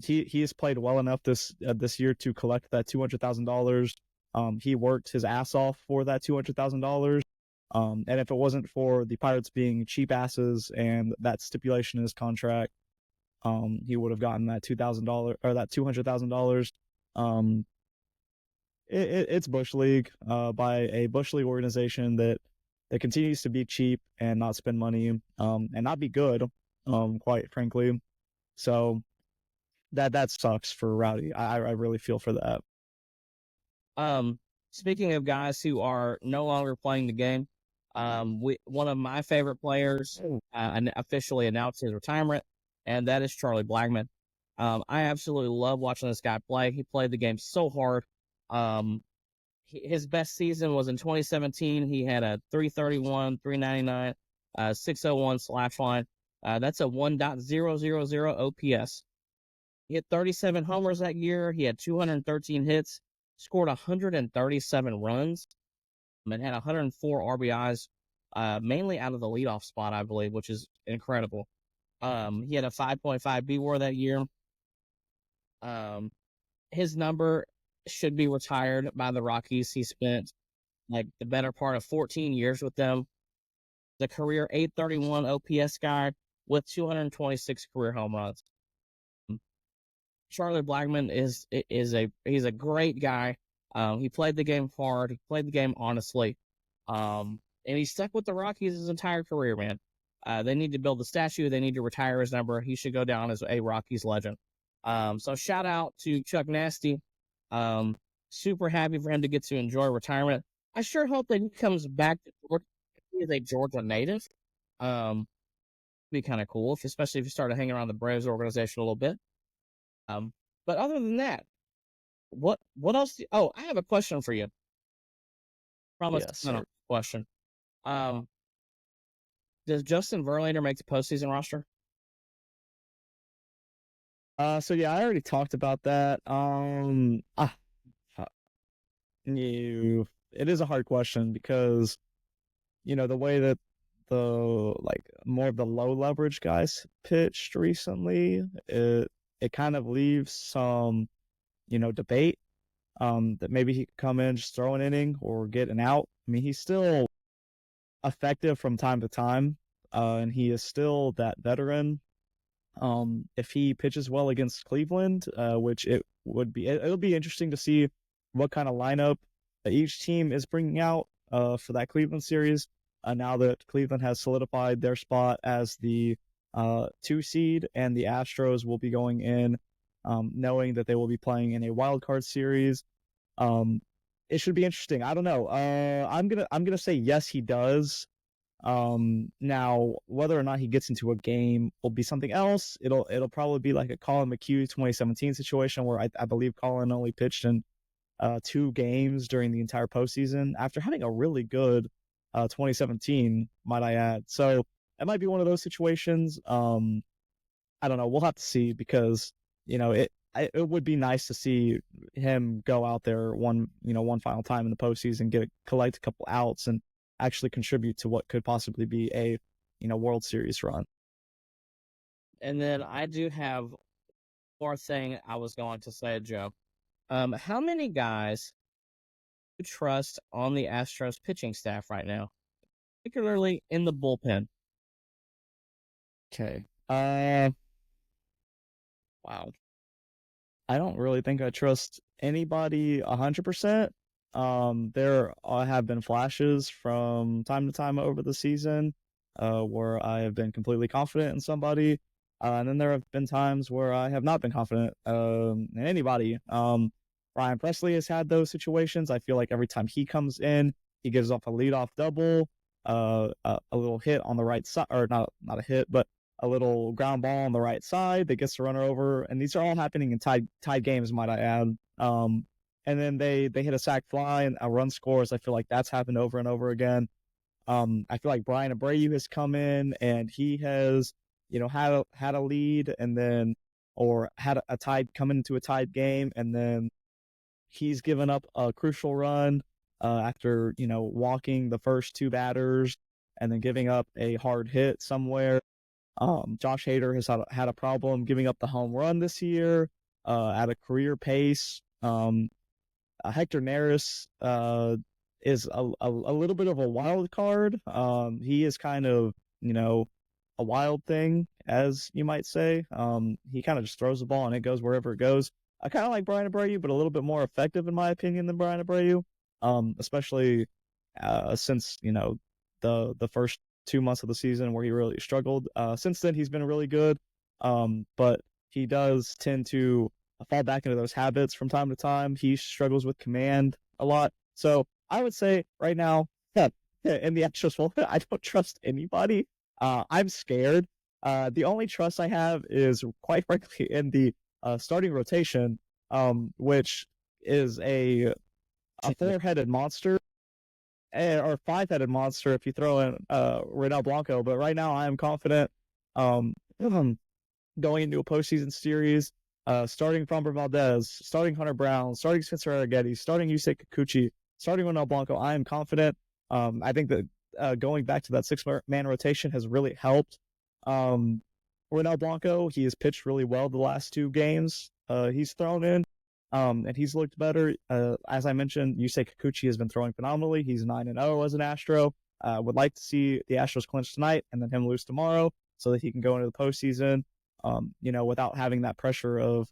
He has played well enough this year to collect that $200,000. He worked his ass off for that $200,000. And if it wasn't for the Pirates being cheap asses and that stipulation in his contract, he would have gotten that $2,000 or that $200,000. Um, it's Bush League, by a Bush League organization that continues to be cheap and not spend money, and not be good, quite frankly. So that sucks for Rowdy. I really feel for that. Speaking of guys who are no longer playing the game, one of my favorite players officially announced his retirement, and that is Charlie Blackmon. I absolutely love watching this guy play. He played the game so hard. His best season was in 2017. He had a 331, 399, 601 slash line. That's a 1.000 OPS. He hit 37 homers that year. He had 213 hits, scored 137 runs, and had 104 RBIs, mainly out of the leadoff spot, I believe, which is incredible. He had a 5.5 B-WAR that year. His number should be retired by the Rockies. He spent like the better part of 14 years with them. The career 831 OPS guy with 226 career home runs. Charlie Blackmon he's a great guy. He played the game hard. He played the game honestly. And he stuck with the Rockies his entire career, man. They need to build the statue. They need to retire his number. He should go down as a Rockies legend. So shout out to Chuck Nasty. Super happy for him to get to enjoy retirement. I sure hope that he comes back to Georgia. He is a Georgia native. Be kind of cool, especially if you started hanging around the Braves organization a little bit. But other than that, what else? I have a question for you. Promise Yes, not sir. a question. Does Justin Verlander make the postseason roster? So yeah, I already talked about that. It is a hard question because the way that the more of the low leverage guys pitched recently, it kind of leaves some debate, that maybe he could come in, just throw an inning or get an out. I mean, he's still effective from time to time, and he is still that veteran. If he pitches well against Cleveland, which it'll be interesting to see what kind of lineup each team is bringing out for that Cleveland series. Now that Cleveland has solidified their spot as the 2 seed, and the Astros will be going in, knowing that they will be playing in a wild card series. It should be interesting. I don't know. I'm gonna say yes, he does. Now whether or not he gets into a game will be something else. It'll probably be like a Colin McHugh 2017 situation where I believe Colin only pitched in 2 games during the entire postseason after having a really good 2017, might I add. So it might be one of those situations. I don't know. We'll have to see because it would be nice to see him go out there one final time in the postseason, collect a couple outs, and actually contribute to what could possibly be a World Series run. And then I do have more thing I was going to say, Joe. How many guys do you trust on the Astros pitching staff right now, particularly in the bullpen? Okay. Wow. I don't really think I trust anybody 100%. There have been flashes from time to time over the season where I have been completely confident in somebody. And then there have been times where I have not been confident in anybody. Ryan Presley has had those situations. I feel like every time he comes in, he gives off a leadoff double, a little hit on the right side, or not a hit, but a little ground ball on the right side that gets the runner over, and these are all happening in tied games, might I add. And then they hit a sac fly and a run scores. I feel like that's happened over and over again. I feel like Brian Abreu has come in and he has, had a lead and then, or had a tied, come into a tied game, and then he's given up a crucial run after walking the first two batters and then giving up a hard hit somewhere. Josh Hader has had a problem giving up the home run this year at a career pace. Hector Neris is a little bit of a wild card. He is kind of, a wild thing, as you might say. He kind of just throws the ball and it goes wherever it goes. I kind of like Brian Abreu, but a little bit more effective in my opinion than Brian Abreu, especially since, the first 2 months of the season where he really struggled. Since then, he's been really good, but he does tend to fall back into those habits from time to time. He struggles with command a lot. So I would say right now, in the Astros role, I don't trust anybody. I'm scared. The only trust I have is, quite frankly, in the starting rotation, which is a four-headed monster. Or five-headed monster if you throw in Reynel Blanco. But right now, I am confident going into a postseason series, starting Framber Valdez, starting Hunter Brown, starting Spencer Arrighetti, starting Yusei Kikuchi, starting Reynel Blanco. I am confident. I think that going back to that six-man rotation has really helped. Reynel Blanco, he has pitched really well the last two games he's thrown in. And he's looked better. As I mentioned, Yusei Kikuchi has been throwing phenomenally. He's 9-0 as an Astro. Would like to see the Astros clinch tonight and then him lose tomorrow so that he can go into the postseason, without having that pressure of,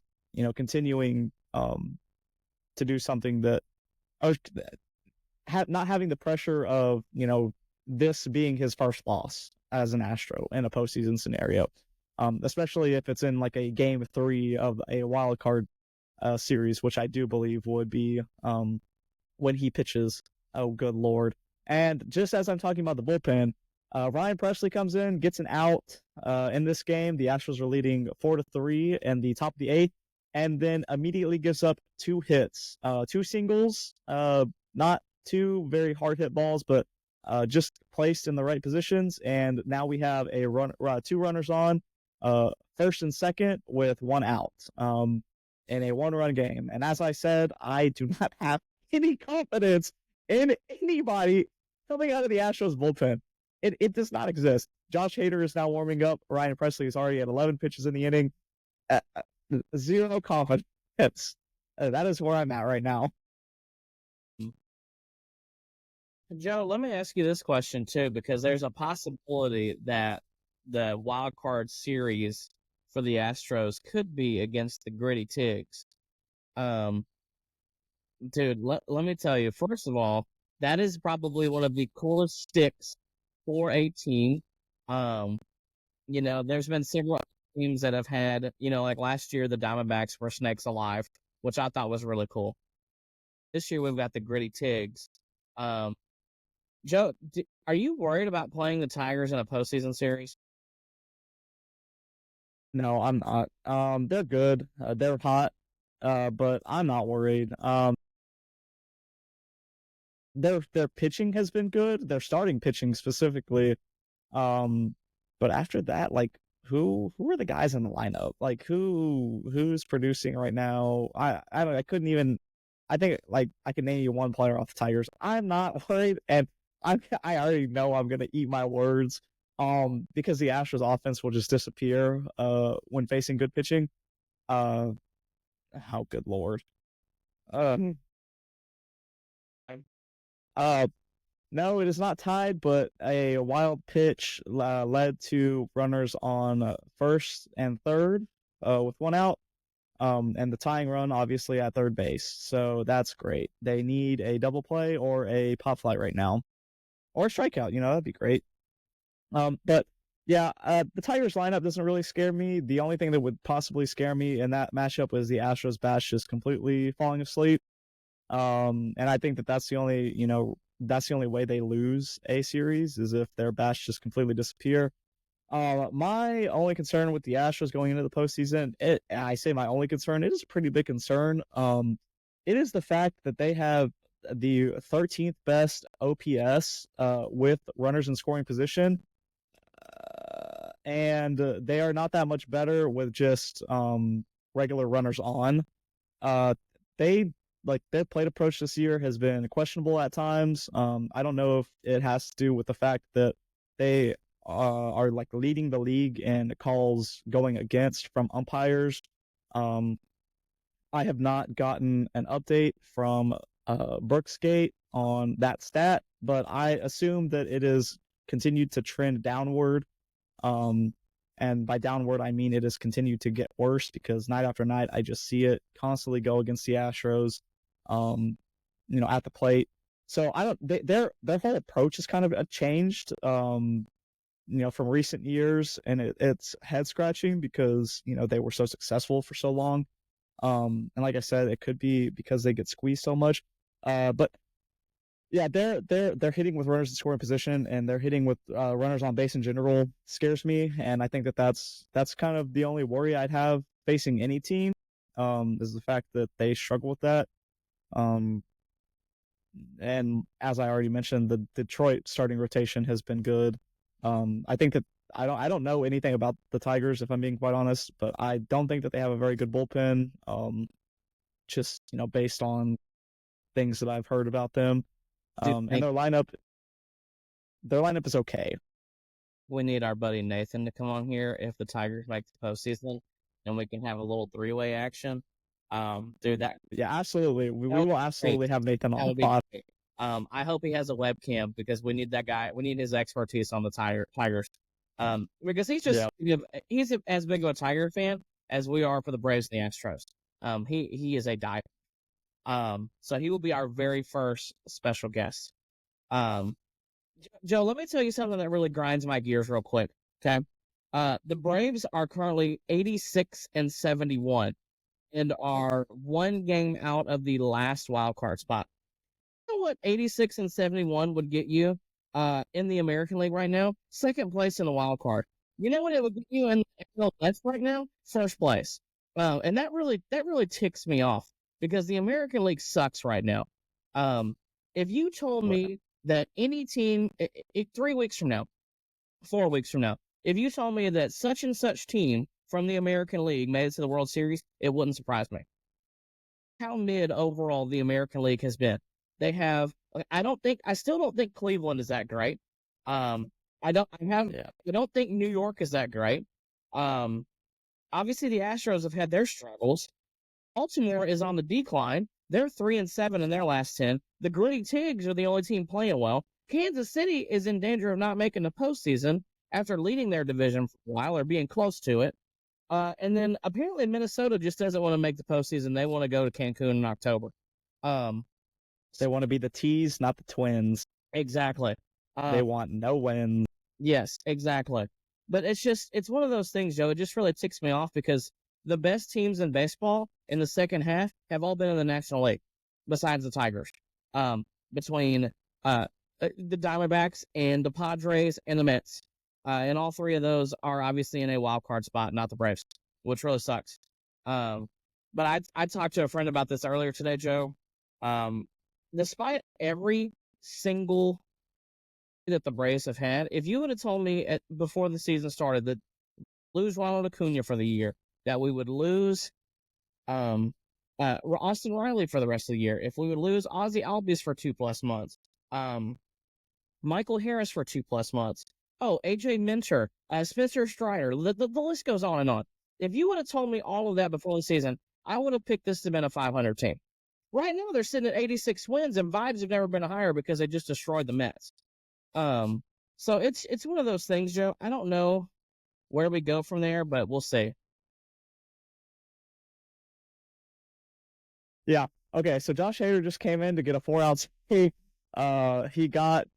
continuing to do something that, or not having the pressure of, this being his first loss as an Astro in a postseason scenario, especially if it's in like a game 3 of a wild card series, which I do believe would be when he pitches. Oh, good Lord. And just as I'm talking about the bullpen, Ryan Presley comes in, gets an out in this game. The Astros are leading 4-3 in the top of the 8th, and then immediately gives up 2 hits, 2 singles, not 2 very hard hit balls, but just placed in the right positions. And now we have 2 runners on, first and second with 1 out. In a 1-run game. And as I said, I do not have any confidence in anybody coming out of the Astros bullpen. It does not exist. Josh Hader is now warming up. Ryan Presley is already at 11 pitches in the inning. Zero confidence. That is where I'm at right now. Joe, let me ask you this question too, because there's a possibility that the wild card series for the Astros could be against the Gritty Tigs. Dude, let me tell you, first of all, that is probably one of the coolest sticks for a team. There's been several teams that have had, like last year, the Diamondbacks were snakes alive, which I thought was really cool. This year, we've got the Gritty Tigs. Joe, are you worried about playing the Tigers in a postseason series? No, I'm not. They're good. They're hot. But I'm not worried. Their pitching has been good. Their starting pitching specifically. But after that, like, who are the guys in the lineup? Like who's producing right now? I couldn't even. I think like I can name you one player off the Tigers. I'm not worried, and I already know I'm gonna eat my words. Because the Astros offense will just disappear when facing good pitching. Oh, good lord. Uh, uh, no, it is not tied, but a wild pitch led to runners on first and third with one out. And the tying run obviously at third base. So that's great. They need a double play or a pop fly right now, or a strikeout. That'd be great. But yeah, the Tigers lineup doesn't really scare me. The only thing that would possibly scare me in that matchup was the Astros batch just completely falling asleep. And I think that that's the only way they lose a series is if their batch just completely disappear. My only concern with the Astros going into the postseason, I say my only concern, it is a pretty big concern. It is the fact that they have the 13th best OPS with runners in scoring position, and they are not that much better with just regular runners on. They their plate approach this year has been questionable at times. I don't know if it has to do with the fact that they are like leading the league in calls going against from umpires. I have not gotten an update from Brooksgate on that stat, but I assume that it is continued to trend downward. And by downward, I mean it has continued to get worse because night after night, I just see it constantly go against the Astros, at the plate. So I don't. Their whole approach has kind of changed, from recent years, and it's head scratching because they were so successful for so long. And like I said, it could be because they get squeezed so much. But yeah, they're hitting with runners in scoring position, and they're hitting with runners on base in general scares me, and I think that that's kind of the only worry I'd have facing any team, is the fact that they struggle with that. And as I already mentioned, the Detroit starting rotation has been good. I think that I don't know anything about the Tigers, if I'm being quite honest, but I don't think that they have a very good bullpen. Just based on things that I've heard about them. And their lineup is okay. We need our buddy Nathan to come on here if the Tigers make the postseason, and we can have a little three-way action. Do that. Yeah, absolutely. We will absolutely have Nathan on the pod. I hope he has a webcam because we need that guy. We need his expertise on the Tigers. Because he's as big of a Tiger fan as we are for the Braves and the Astros. He is a diehard. So he will be our very first special guest. Joe, let me tell you something that really grinds my gears real quick. Okay. The Braves are currently 86-71 and are one game out of the last wild card spot. You know what 86-71 would get you in the American League right now? Second place in the wild card. You know what it would get you in the West right now? First place. And that really ticks me off because the American League sucks right now. If you told me that any team 3 weeks from now, 4 weeks from now, if you told me that such and such team from the American League made it to the World Series, it wouldn't surprise me. How mid overall the American League has been. They have. I still don't think Cleveland is that great. I don't think New York is that great. Obviously the Astros have had their struggles. Baltimore is on the decline. They're 3-7 in their last 10. The Gritty Tigs are the only team playing well. Kansas City is in danger of not making the postseason after leading their division for a while or being close to it. And then apparently Minnesota just doesn't want to make the postseason. They want to go to Cancun in October. They want to be the T's, not the Twins. Exactly. They want no wins. Yes, exactly. But it's one of those things, Joe. It just really ticks me off because the best teams in baseball in the second half have all been in the National League, besides the Tigers. Between the Diamondbacks and the Padres and the Mets. And all three of those are obviously in a wild card spot, not the Braves, which really sucks. But I talked to a friend about this earlier today, Joe. Despite every single that the Braves have had, if you would have told me before the season started that lose Ronald Acuna for the year, that we would lose Austin Riley for the rest of the year, if we would lose Ozzy Albies for 2+ months, Michael Harris for 2+ months, AJ Minter, Spencer Strider, the list goes on and on. If you would have told me all of that before the season, I would have picked this to be a 500 team. Right now, they're sitting at 86 wins, and vibes have never been higher because they just destroyed the Mets. So it's one of those things, Joe. I don't know where we go from there, but we'll see. Yeah. Okay. So Josh Hader just came in to get a 4-out save. He got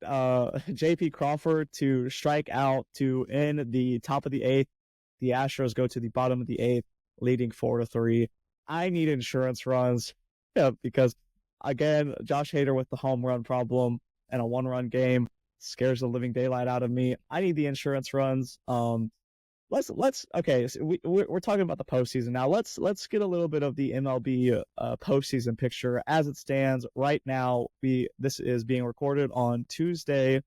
J.P. Crawford to strike out to end the top of the 8th. The Astros go to the bottom of the 8th, leading 4-3. I need insurance runs because, again, Josh Hader with the home run problem and a 1-run game scares the living daylight out of me. I need the insurance runs. Let's okay. So we're talking about the postseason now. Let's get a little bit of the MLB postseason picture as it stands right now. This is being recorded on Tuesday,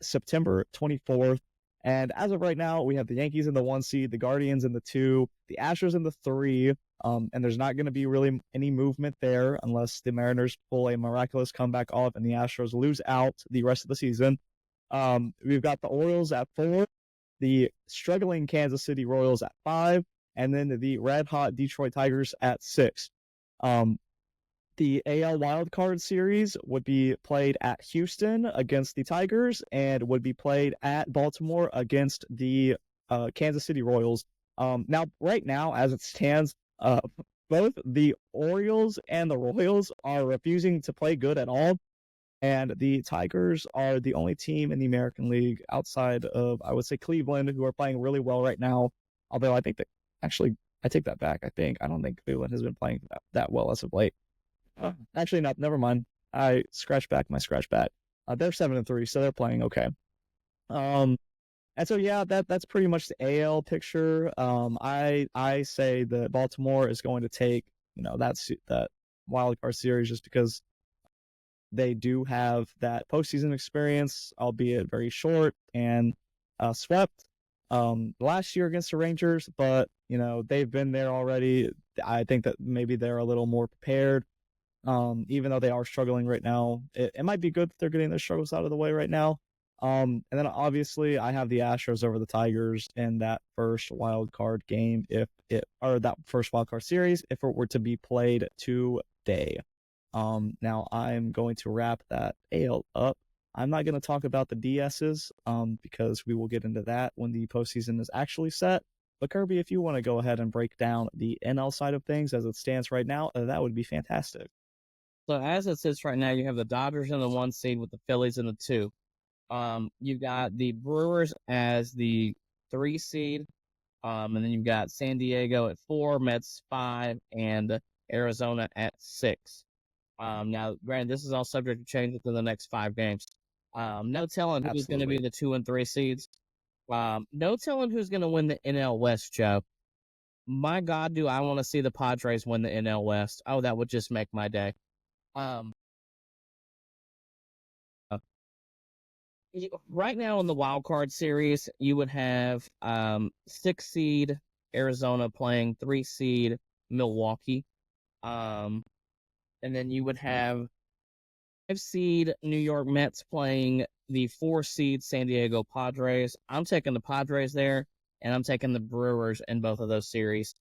September 24th, and as of right now, we have the Yankees in the 1 seed, the Guardians in the 2, the Astros in the 3. And there's not going to be really any movement there unless the Mariners pull a miraculous comeback off and the Astros lose out the rest of the season. We've got the Orioles at 4. The struggling Kansas City Royals at 5, and then the red-hot Detroit Tigers at 6. The AL wildcard series would be played at Houston against the Tigers and would be played at Baltimore against the Kansas City Royals. Now, right now, as it stands, both the Orioles and the Royals are refusing to play good at all. And the Tigers are the only team in the American League outside of, I would say, Cleveland, who are playing really well right now. Although I think that, actually, I take that back. I don't think Cleveland has been playing that well as of late. Actually, no, never mind. I scratch back my scratch bat. They're 7-3, so they're playing okay. And so yeah, that's pretty much the AL picture. I say that Baltimore is going to take that wild card series just because they do have that postseason experience, albeit very short, and swept last year against the Rangers, but they've been there already. I think that maybe they're a little more prepared, even though they are struggling right now. It might be good that they're getting their struggles out of the way right now. And then obviously I have the Astros over the Tigers in that first wild card game, that first wild card series, if it were to be played today. Now I'm going to wrap that AL up. I'm not going to talk about the DSs, because we will get into that when the postseason is actually set. But Kirby, if you want to go ahead and break down the NL side of things as it stands right now, that would be fantastic. So as it sits right now, you have the Dodgers in the 1 seed with the Phillies in the 2. You've got the Brewers as the 3 seed, and then you've got San Diego at 4, Mets 5, and Arizona at 6. Now, granted, this is all subject to change within the next 5 games. No telling who's going to be the 2 and 3 seeds. No telling who's going to win the NL West, Joe. My God, do I want to see the Padres win the NL West. Oh, that would just make my day. Right now in the wild card series, you would have 6 seed Arizona playing 3 seed Milwaukee. And then you would have 5 seed New York Mets playing the 4 seed San Diego Padres. I'm taking the Padres there, and I'm taking the Brewers in both of those series.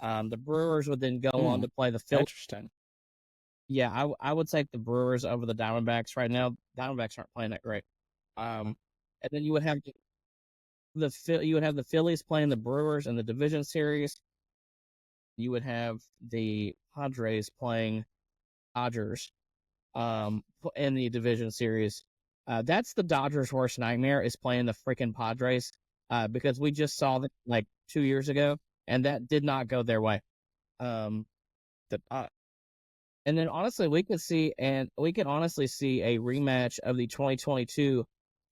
The Brewers would then go on to play the Phillies. Interesting. Yeah, I would take the Brewers over the Diamondbacks right now. Diamondbacks aren't playing that great. And then you would have the Phillies playing the Brewers in the division series. You would have the Padres playing Dodgers in the division series. That's the Dodgers' worst nightmare, is playing the freaking Padres, because we just saw that like 2 years ago, and that did not go their way. And then honestly, we could honestly see a rematch of the 2022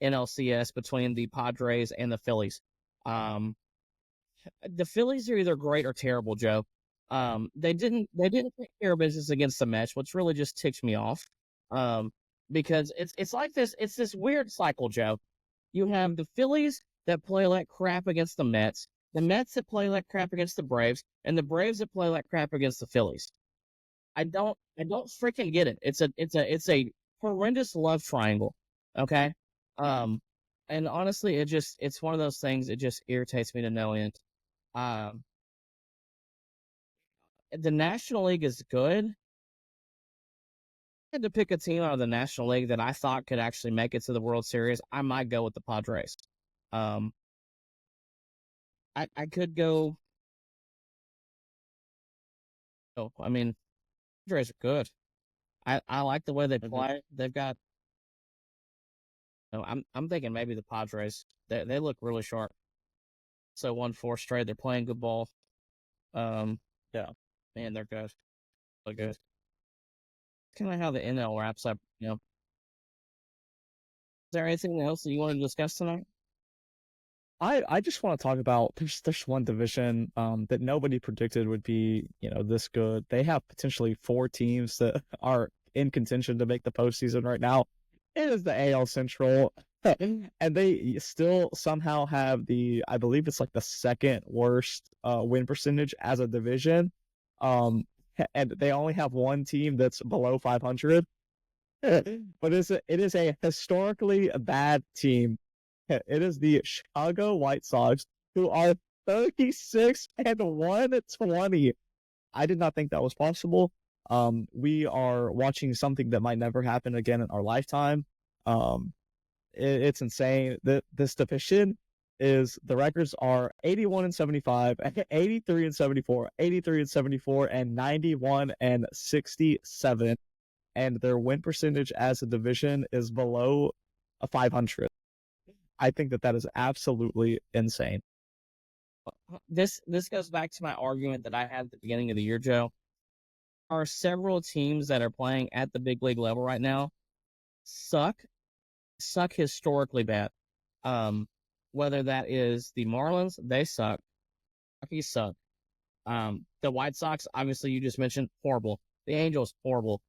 NLCS between the Padres and the Phillies. The Phillies are either great or terrible, Joe. They didn't take care of business against the Mets, which really just ticks me off. Because it's like this weird cycle, Joe. You have the Phillies that play like crap against the Mets, the Mets that play like crap against the Braves, and the Braves that play like crap against the Phillies. I don't freaking get it. It's a horrendous love triangle. Okay. Um, and honestly, it's one of those things. It just irritates me to no end. Um, the National League is good. I had to pick a team out of the National League that I thought could actually make it to the World Series. I might go with the Padres. Um, I could go. Oh, I mean, Padres are good. I like the way they play. They've got. No, I'm thinking maybe the Padres. They look really sharp. So 1-4 straight. They're playing good ball. Um, Yeah. man, they're good. They're good. Kind of how the NL wraps up. Is there anything else that you want to discuss tonight? I just want to talk about there's one division that nobody predicted would be, this good. They have potentially 4 teams that are in contention to make the postseason right now. It is the AL Central. And they still somehow have I believe it's like the second worst win percentage as a division. Um, and they only have one team that's below 500. But it is a historically bad team. It is the Chicago White Sox, who are 36 and 120. I did not think that was possible. We are watching something that might never happen again in our lifetime. It's insane that this division the records are 81 and 75, 83 and 74, 83 and 74, and 91 and 67. And their win percentage as a division is below a 500. I think that is absolutely insane. This goes back to my argument that I had at the beginning of the year, Joe. There are several teams that are playing at the big league level right now suck historically bad. Whether that is the Marlins, they suck. Rockies suck. The White Sox, obviously, you just mentioned, horrible. The Angels, horrible.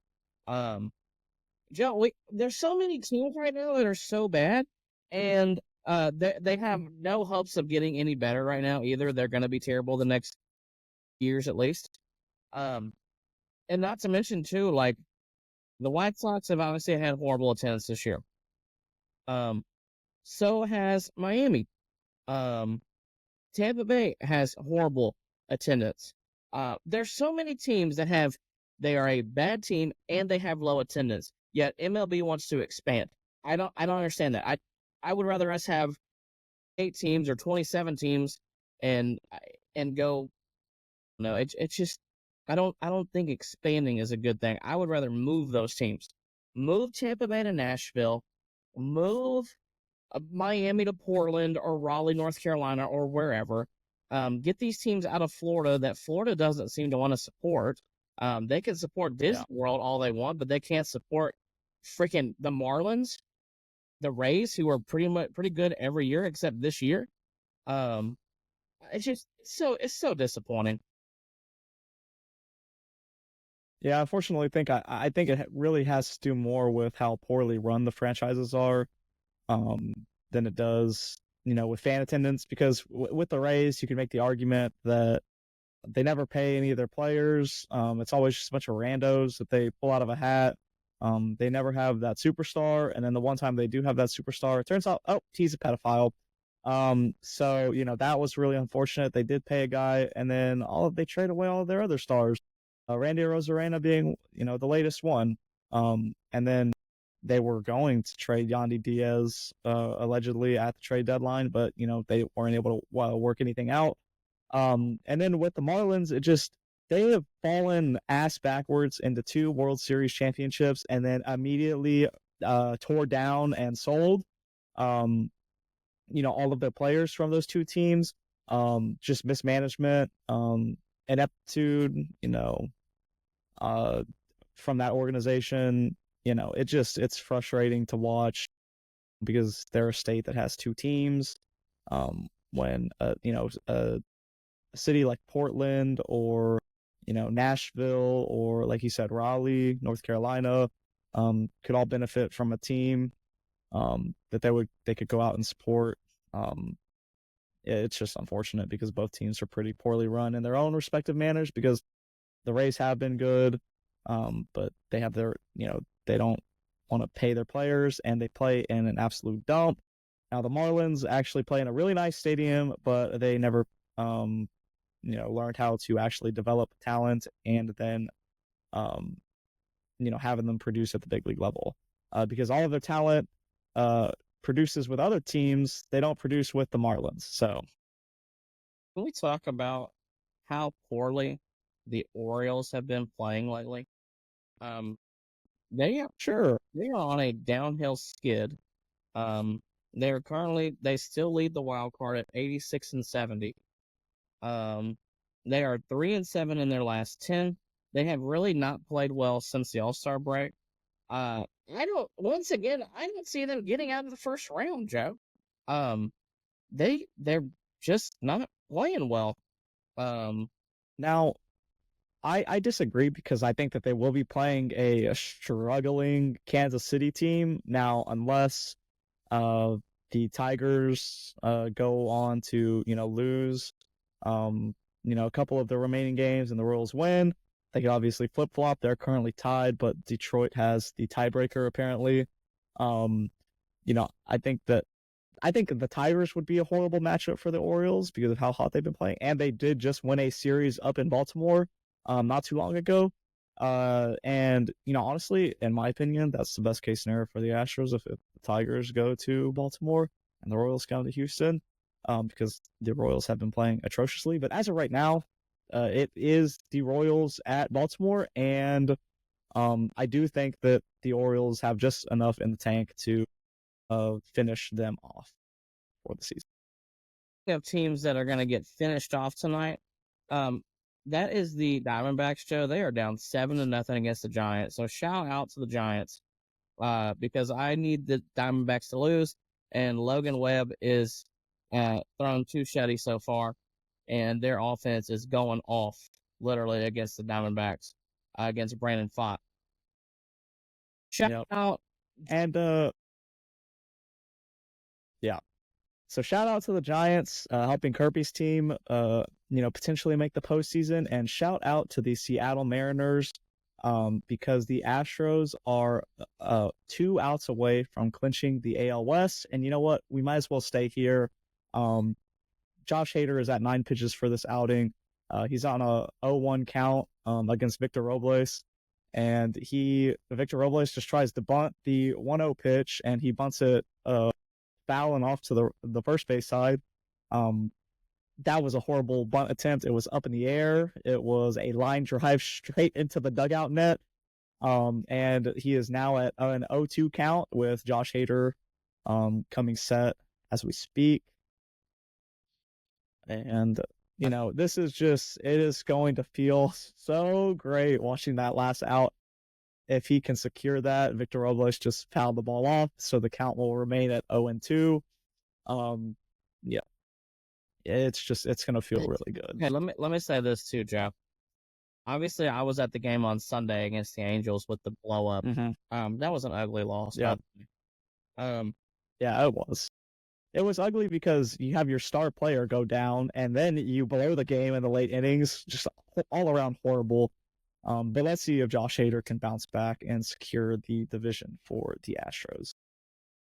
Joe, there's so many teams right now that are so bad, and they have no hopes of getting any better right now either. They're going to be terrible the next years at least. And not to mention too, like the White Sox have obviously had horrible attendance this year. So has Miami. Tampa Bay has horrible attendance. There's so many teams that they are a bad team and they have low attendance. Yet MLB wants to expand. I don't understand that. I would rather us have 8 teams or 27 teams and go. No, it's just I don't think expanding is a good thing. I would rather move those teams. Move Tampa Bay to Nashville. Move Miami to Portland or Raleigh, North Carolina, or wherever. Get these teams out of Florida that Florida doesn't seem to want to support. They can support Disney World all they want, but they can't support freaking the Marlins, the Rays, who are pretty good every year except this year. It's so disappointing. Yeah, unfortunately, I think it really has to do more with how poorly run the franchises are, than it does, with fan attendance. Because with the Rays, you can make the argument that they never pay any of their players. It's always just a bunch of randos that they pull out of a hat. They never have that superstar, and then the one time they do have that superstar, it turns out, oh, he's a pedophile. So that was really unfortunate. They did pay a guy, and then they trade away all of their other stars. Randy Rosarena being, the latest one. And then they were going to trade Yandy Diaz, allegedly at the trade deadline, but they weren't able to work anything out. And then with the Marlins, they have fallen ass backwards into 2 World Series championships, and then immediately tore down and sold. All of their players from those 2 teams. Just mismanagement, ineptitude, from that organization. It's frustrating to watch because they're a state that has 2 teams. When a city like Portland or Nashville or, like you said, Raleigh, North Carolina, could all benefit from a team that they could go out and support. it's just unfortunate because both teams are pretty poorly run in their own respective manners. Because the Rays have been good, but they have their, they don't want to pay their players, and they play in an absolute dump. Now the Marlins actually play in a really nice stadium, but they never, learned how to actually develop talent and then, having them produce at the big league level. Because all of their talent produces with other teams, they don't produce with the Marlins. So Can we talk about how poorly the Orioles have been playing lately? Um, they are sure, they are on a downhill skid. They still lead the wild card at 86-70. They are 3-7 in their last 10. They have really not played well since the All-Star break. I don't see them getting out of the first round, Joe. They're just not playing well. now I disagree because I think that they will be playing a struggling Kansas City team now, unless the Tigers go on to lose a couple of the remaining games and the Royals win. They could obviously flip flop. They're currently tied, but Detroit has the tiebreaker apparently. Um, I think the Tigers would be a horrible matchup for the Orioles because of how hot they've been playing, and they did just win a series up in Baltimore not too long ago. And honestly, in my opinion, that's the best case scenario for the Astros if the Tigers go to Baltimore and the Royals come to Houston, because the Royals have been playing atrociously. But as of right now, it is the Royals at Baltimore, and I do think that the Orioles have just enough in the tank to finish them off for the season. Of teams that are going to get finished off tonight. That is the Diamondbacks, Joe. They are down 7-0 against the Giants. So shout out to the Giants, because I need the Diamondbacks to lose. And Logan Webb is thrown 2 shutty so far, and their offense is going off literally against the Diamondbacks, against Brandon Pfaadt. Shout out. And yeah. So shout out to the Giants helping Kirby's team, potentially make the postseason, and shout out to the Seattle Mariners, because the Astros are 2 outs away from clinching the AL West. And you know what? We might as well stay here. Josh Hader is at 9 pitches for this outing. He's on a 0-1 count against Victor Robles. And Victor Robles just tries to bunt the 1-0 pitch, and he bunts it fouling off to the first base side. That was a horrible bunt attempt. It was up in the air. It was a line drive straight into the dugout net. And he is now at an 0-2 count with Josh Hader coming set as we speak. And it is going to feel so great watching that last out. If he can secure that, Victor Robles just fouled the ball off, so the count will remain at 0-2. Yeah, it's gonna feel really good. Okay, let me say this too, Joe. Obviously, I was at the game on Sunday against the Angels with the blow up. Mm-hmm. That was an ugly loss. Yeah. Yeah, it was. It was ugly because you have your star player go down, and then you blow the game in the late innings. Just all around horrible. But let's see if Josh Hader can bounce back and secure the division for the Astros.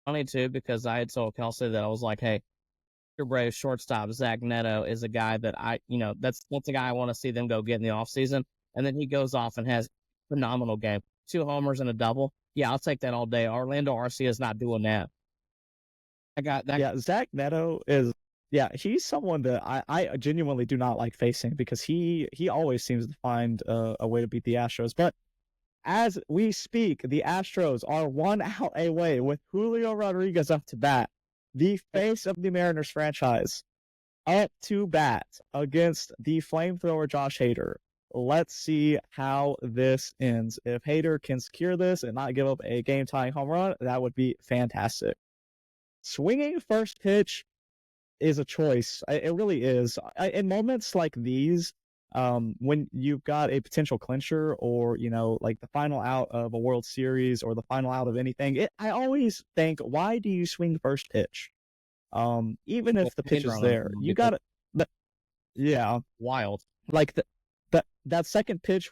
Funny too, because I had told Kelsey that I was like, "Hey, your Braves shortstop Zach Neto is a guy that that's a guy I want to see them go get in the offseason." And then he goes off and has a phenomenal game, 2 homers and a double. Yeah, I'll take that all day. Orlando Arcia is not doing that. I got that. Yeah, Zach Neto is. Yeah, he's someone that I genuinely do not like facing because he always seems to find a way to beat the Astros. But as we speak, the Astros are 1 out away with Julio Rodriguez up to bat, the face of the Mariners franchise, up to bat against the flamethrower Josh Hader. Let's see how this ends. If Hader can secure this and not give up a game-tying home run, that would be fantastic. Swinging first pitch is a choice. It really is. In moments like these, when you've got a potential clincher or, like the final out of a World Series or the final out of anything, I always think, why do you swing first pitch? Even if the pitch is there, you got to, yeah, wild. like that second pitch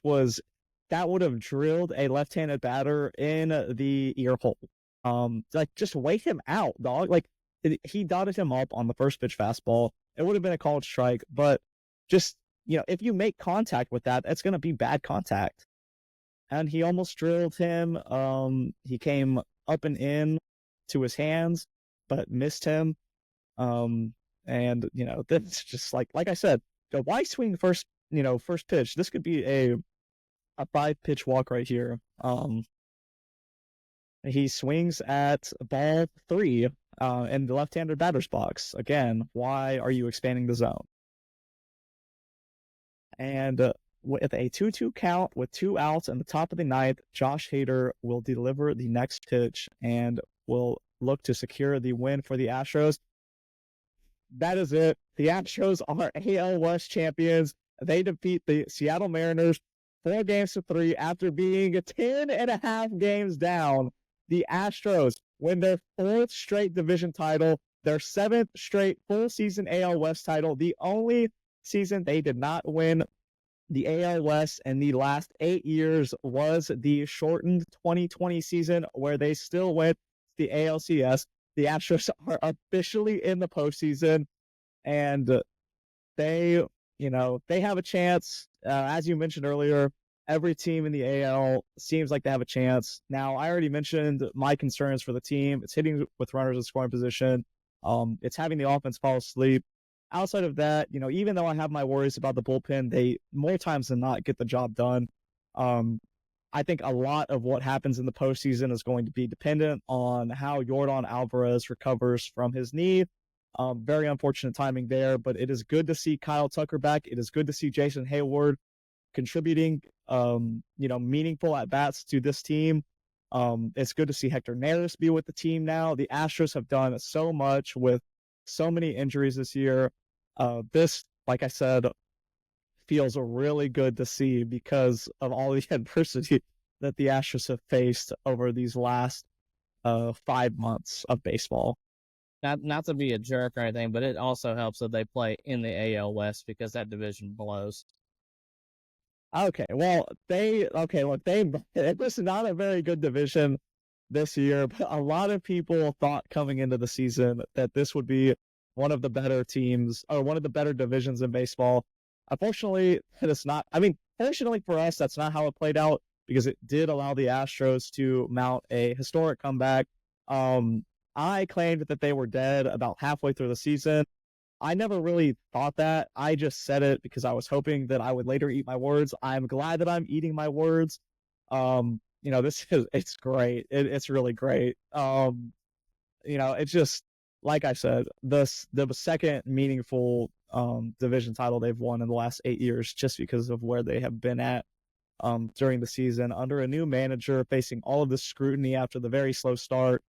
that would have drilled a left-handed batter in the ear hole. Like just wait him out, dog. Like he dotted him up on the first pitch fastball. It would have been a called strike, but just, if you make contact with that, that's going to be bad contact. And he almost drilled him. He came up and in to his hands, but missed him. And that's just like I said, why swing first pitch? This could be a 5-pitch walk right here. He swings at ball 3 in the left-handed batter's box. Again, why are you expanding the zone? And with a 2-2 count with 2 outs in the top of the ninth, Josh Hader will deliver the next pitch and will look to secure the win for the Astros. That is it. The Astros are AL West champions. They defeat the Seattle Mariners 4-3 after being 10.5 games down. The Astros win their 4th straight division title, their 7th straight full season AL West title, the only season they did not win the AL West in the last 8 years was the shortened 2020 season where they still went the ALCS. The Astros are officially in the postseason, and they have a chance. As you mentioned earlier, every team in the AL seems like they have a chance. Now, I already mentioned my concerns for the team. It's hitting with runners in scoring position. It's having the offense fall asleep. Outside of that, even though I have my worries about the bullpen, they more times than not get the job done. I think a lot of what happens in the postseason is going to be dependent on how Yordan Alvarez recovers from his knee. Very unfortunate timing there, but it is good to see Kyle Tucker back. It is good to see Jason Hayward contributing, meaningful at-bats to this team. It's good to see Hector Neris be with the team now. The Astros have done so much with so many injuries this year. This, like I said, feels really good to see because of all the adversity that the Astros have faced over these last 5 months of baseball. Not to be a jerk or anything, but it also helps that they play in the AL West because that division blows. Okay, well, it was not a very good division this year, but a lot of people thought coming into the season that this would be one of the better teams or one of the better divisions in baseball. Unfortunately, it is not. I mean, fortunately for us, that's not how it played out because it did allow the Astros to mount a historic comeback. I claimed that they were dead about halfway through the season. I never really thought that. I just said it because I was hoping that I would later eat my words. I'm glad that I'm eating my words. It's great. It's really great. It's just, like I said, the second meaningful division title they've won in the last 8 years just because of where they have been at during the season under a new manager, facing all of the scrutiny after the very slow start,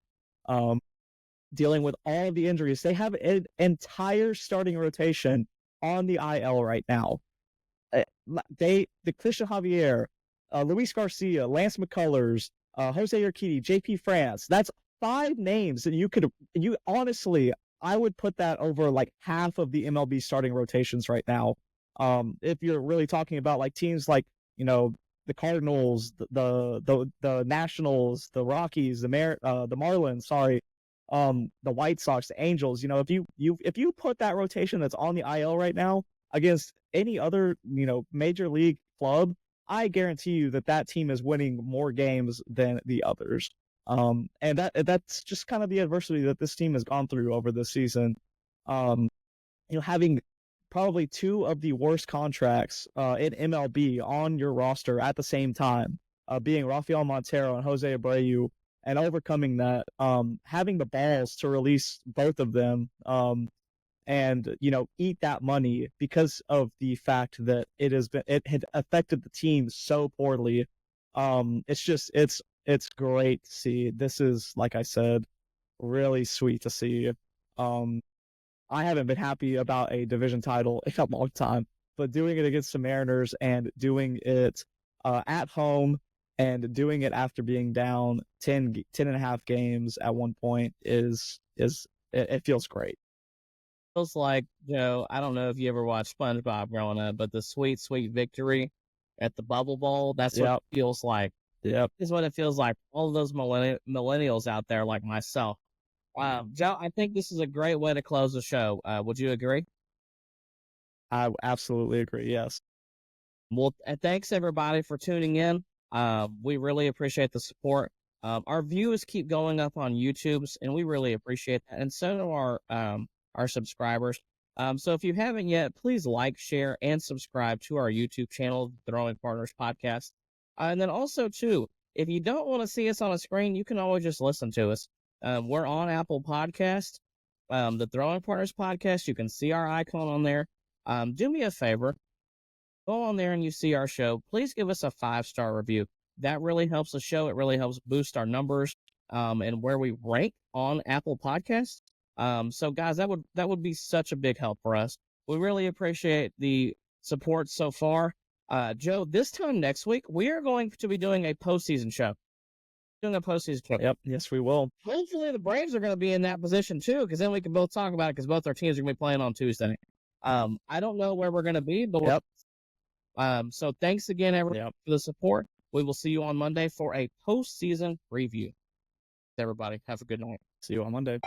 dealing with all of the injuries. They have an entire starting rotation on the IL right now. The Christian Javier, Luis Garcia, Lance McCullers, Jose Urquidy, JP France. That's 5 names that you honestly, I would put that over like half of the MLB starting rotations right now. If you're really talking about like teams like, the Cardinals, the Nationals, the Rockies, the Marlins, the White Sox, the Angels, if you put that rotation that's on the IL right now against any other, major league club, I guarantee you that team is winning more games than the others. And that's just kind of the adversity that this team has gone through over this season. Having probably 2 of the worst contracts in MLB on your roster at the same time, being Rafael Montero and Jose Abreu, and overcoming that, having the balls to release both of them, and eat that money because of the fact that it had affected the team so poorly. It's great to see. This is, like I said, really sweet to see. I haven't been happy about a division title in a long time, but doing it against the Mariners and doing it at home and doing it after being down 10 and a half games at one point it feels great. Feels like, Joe, I don't know if you ever watched SpongeBob growing up, but the sweet, sweet victory at the Bubble Bowl, that's what Yep. it feels like. Yep. Is what it feels like. All of those millennials out there like myself. Joe, I think this is a great way to close the show. Would you agree? I absolutely agree. Yes. Well, thanks everybody for tuning in. We really appreciate the support. Our views keep going up on YouTube's, and we really appreciate that. And so do our subscribers. So if you haven't yet, please like, share, and subscribe to our YouTube channel, Throwing Partners Podcast. And then also too, if you don't want to see us on a screen, you can always just listen to us. We're on Apple Podcast, the Throwing Partners Podcast. You can see our icon on there. Do me a favor, go on there and you see our show, please give us a 5-star review. That really helps the show. It really helps boost our numbers and where we rank on Apple Podcasts. So guys, that would be such a big help for us. We really appreciate the support so far. Joe, this time next week, we are going to be doing a postseason show. Doing a postseason show. Yep. Yes, we will. Hopefully the Braves are going to be in that position too, because then we can both talk about it because both our teams are going to be playing on Tuesday. I don't know where we're going to be, but Yep. so thanks again, everyone, Yep. for the support. We will see you on Monday for a postseason review. Everybody, have a good night. See you on Monday.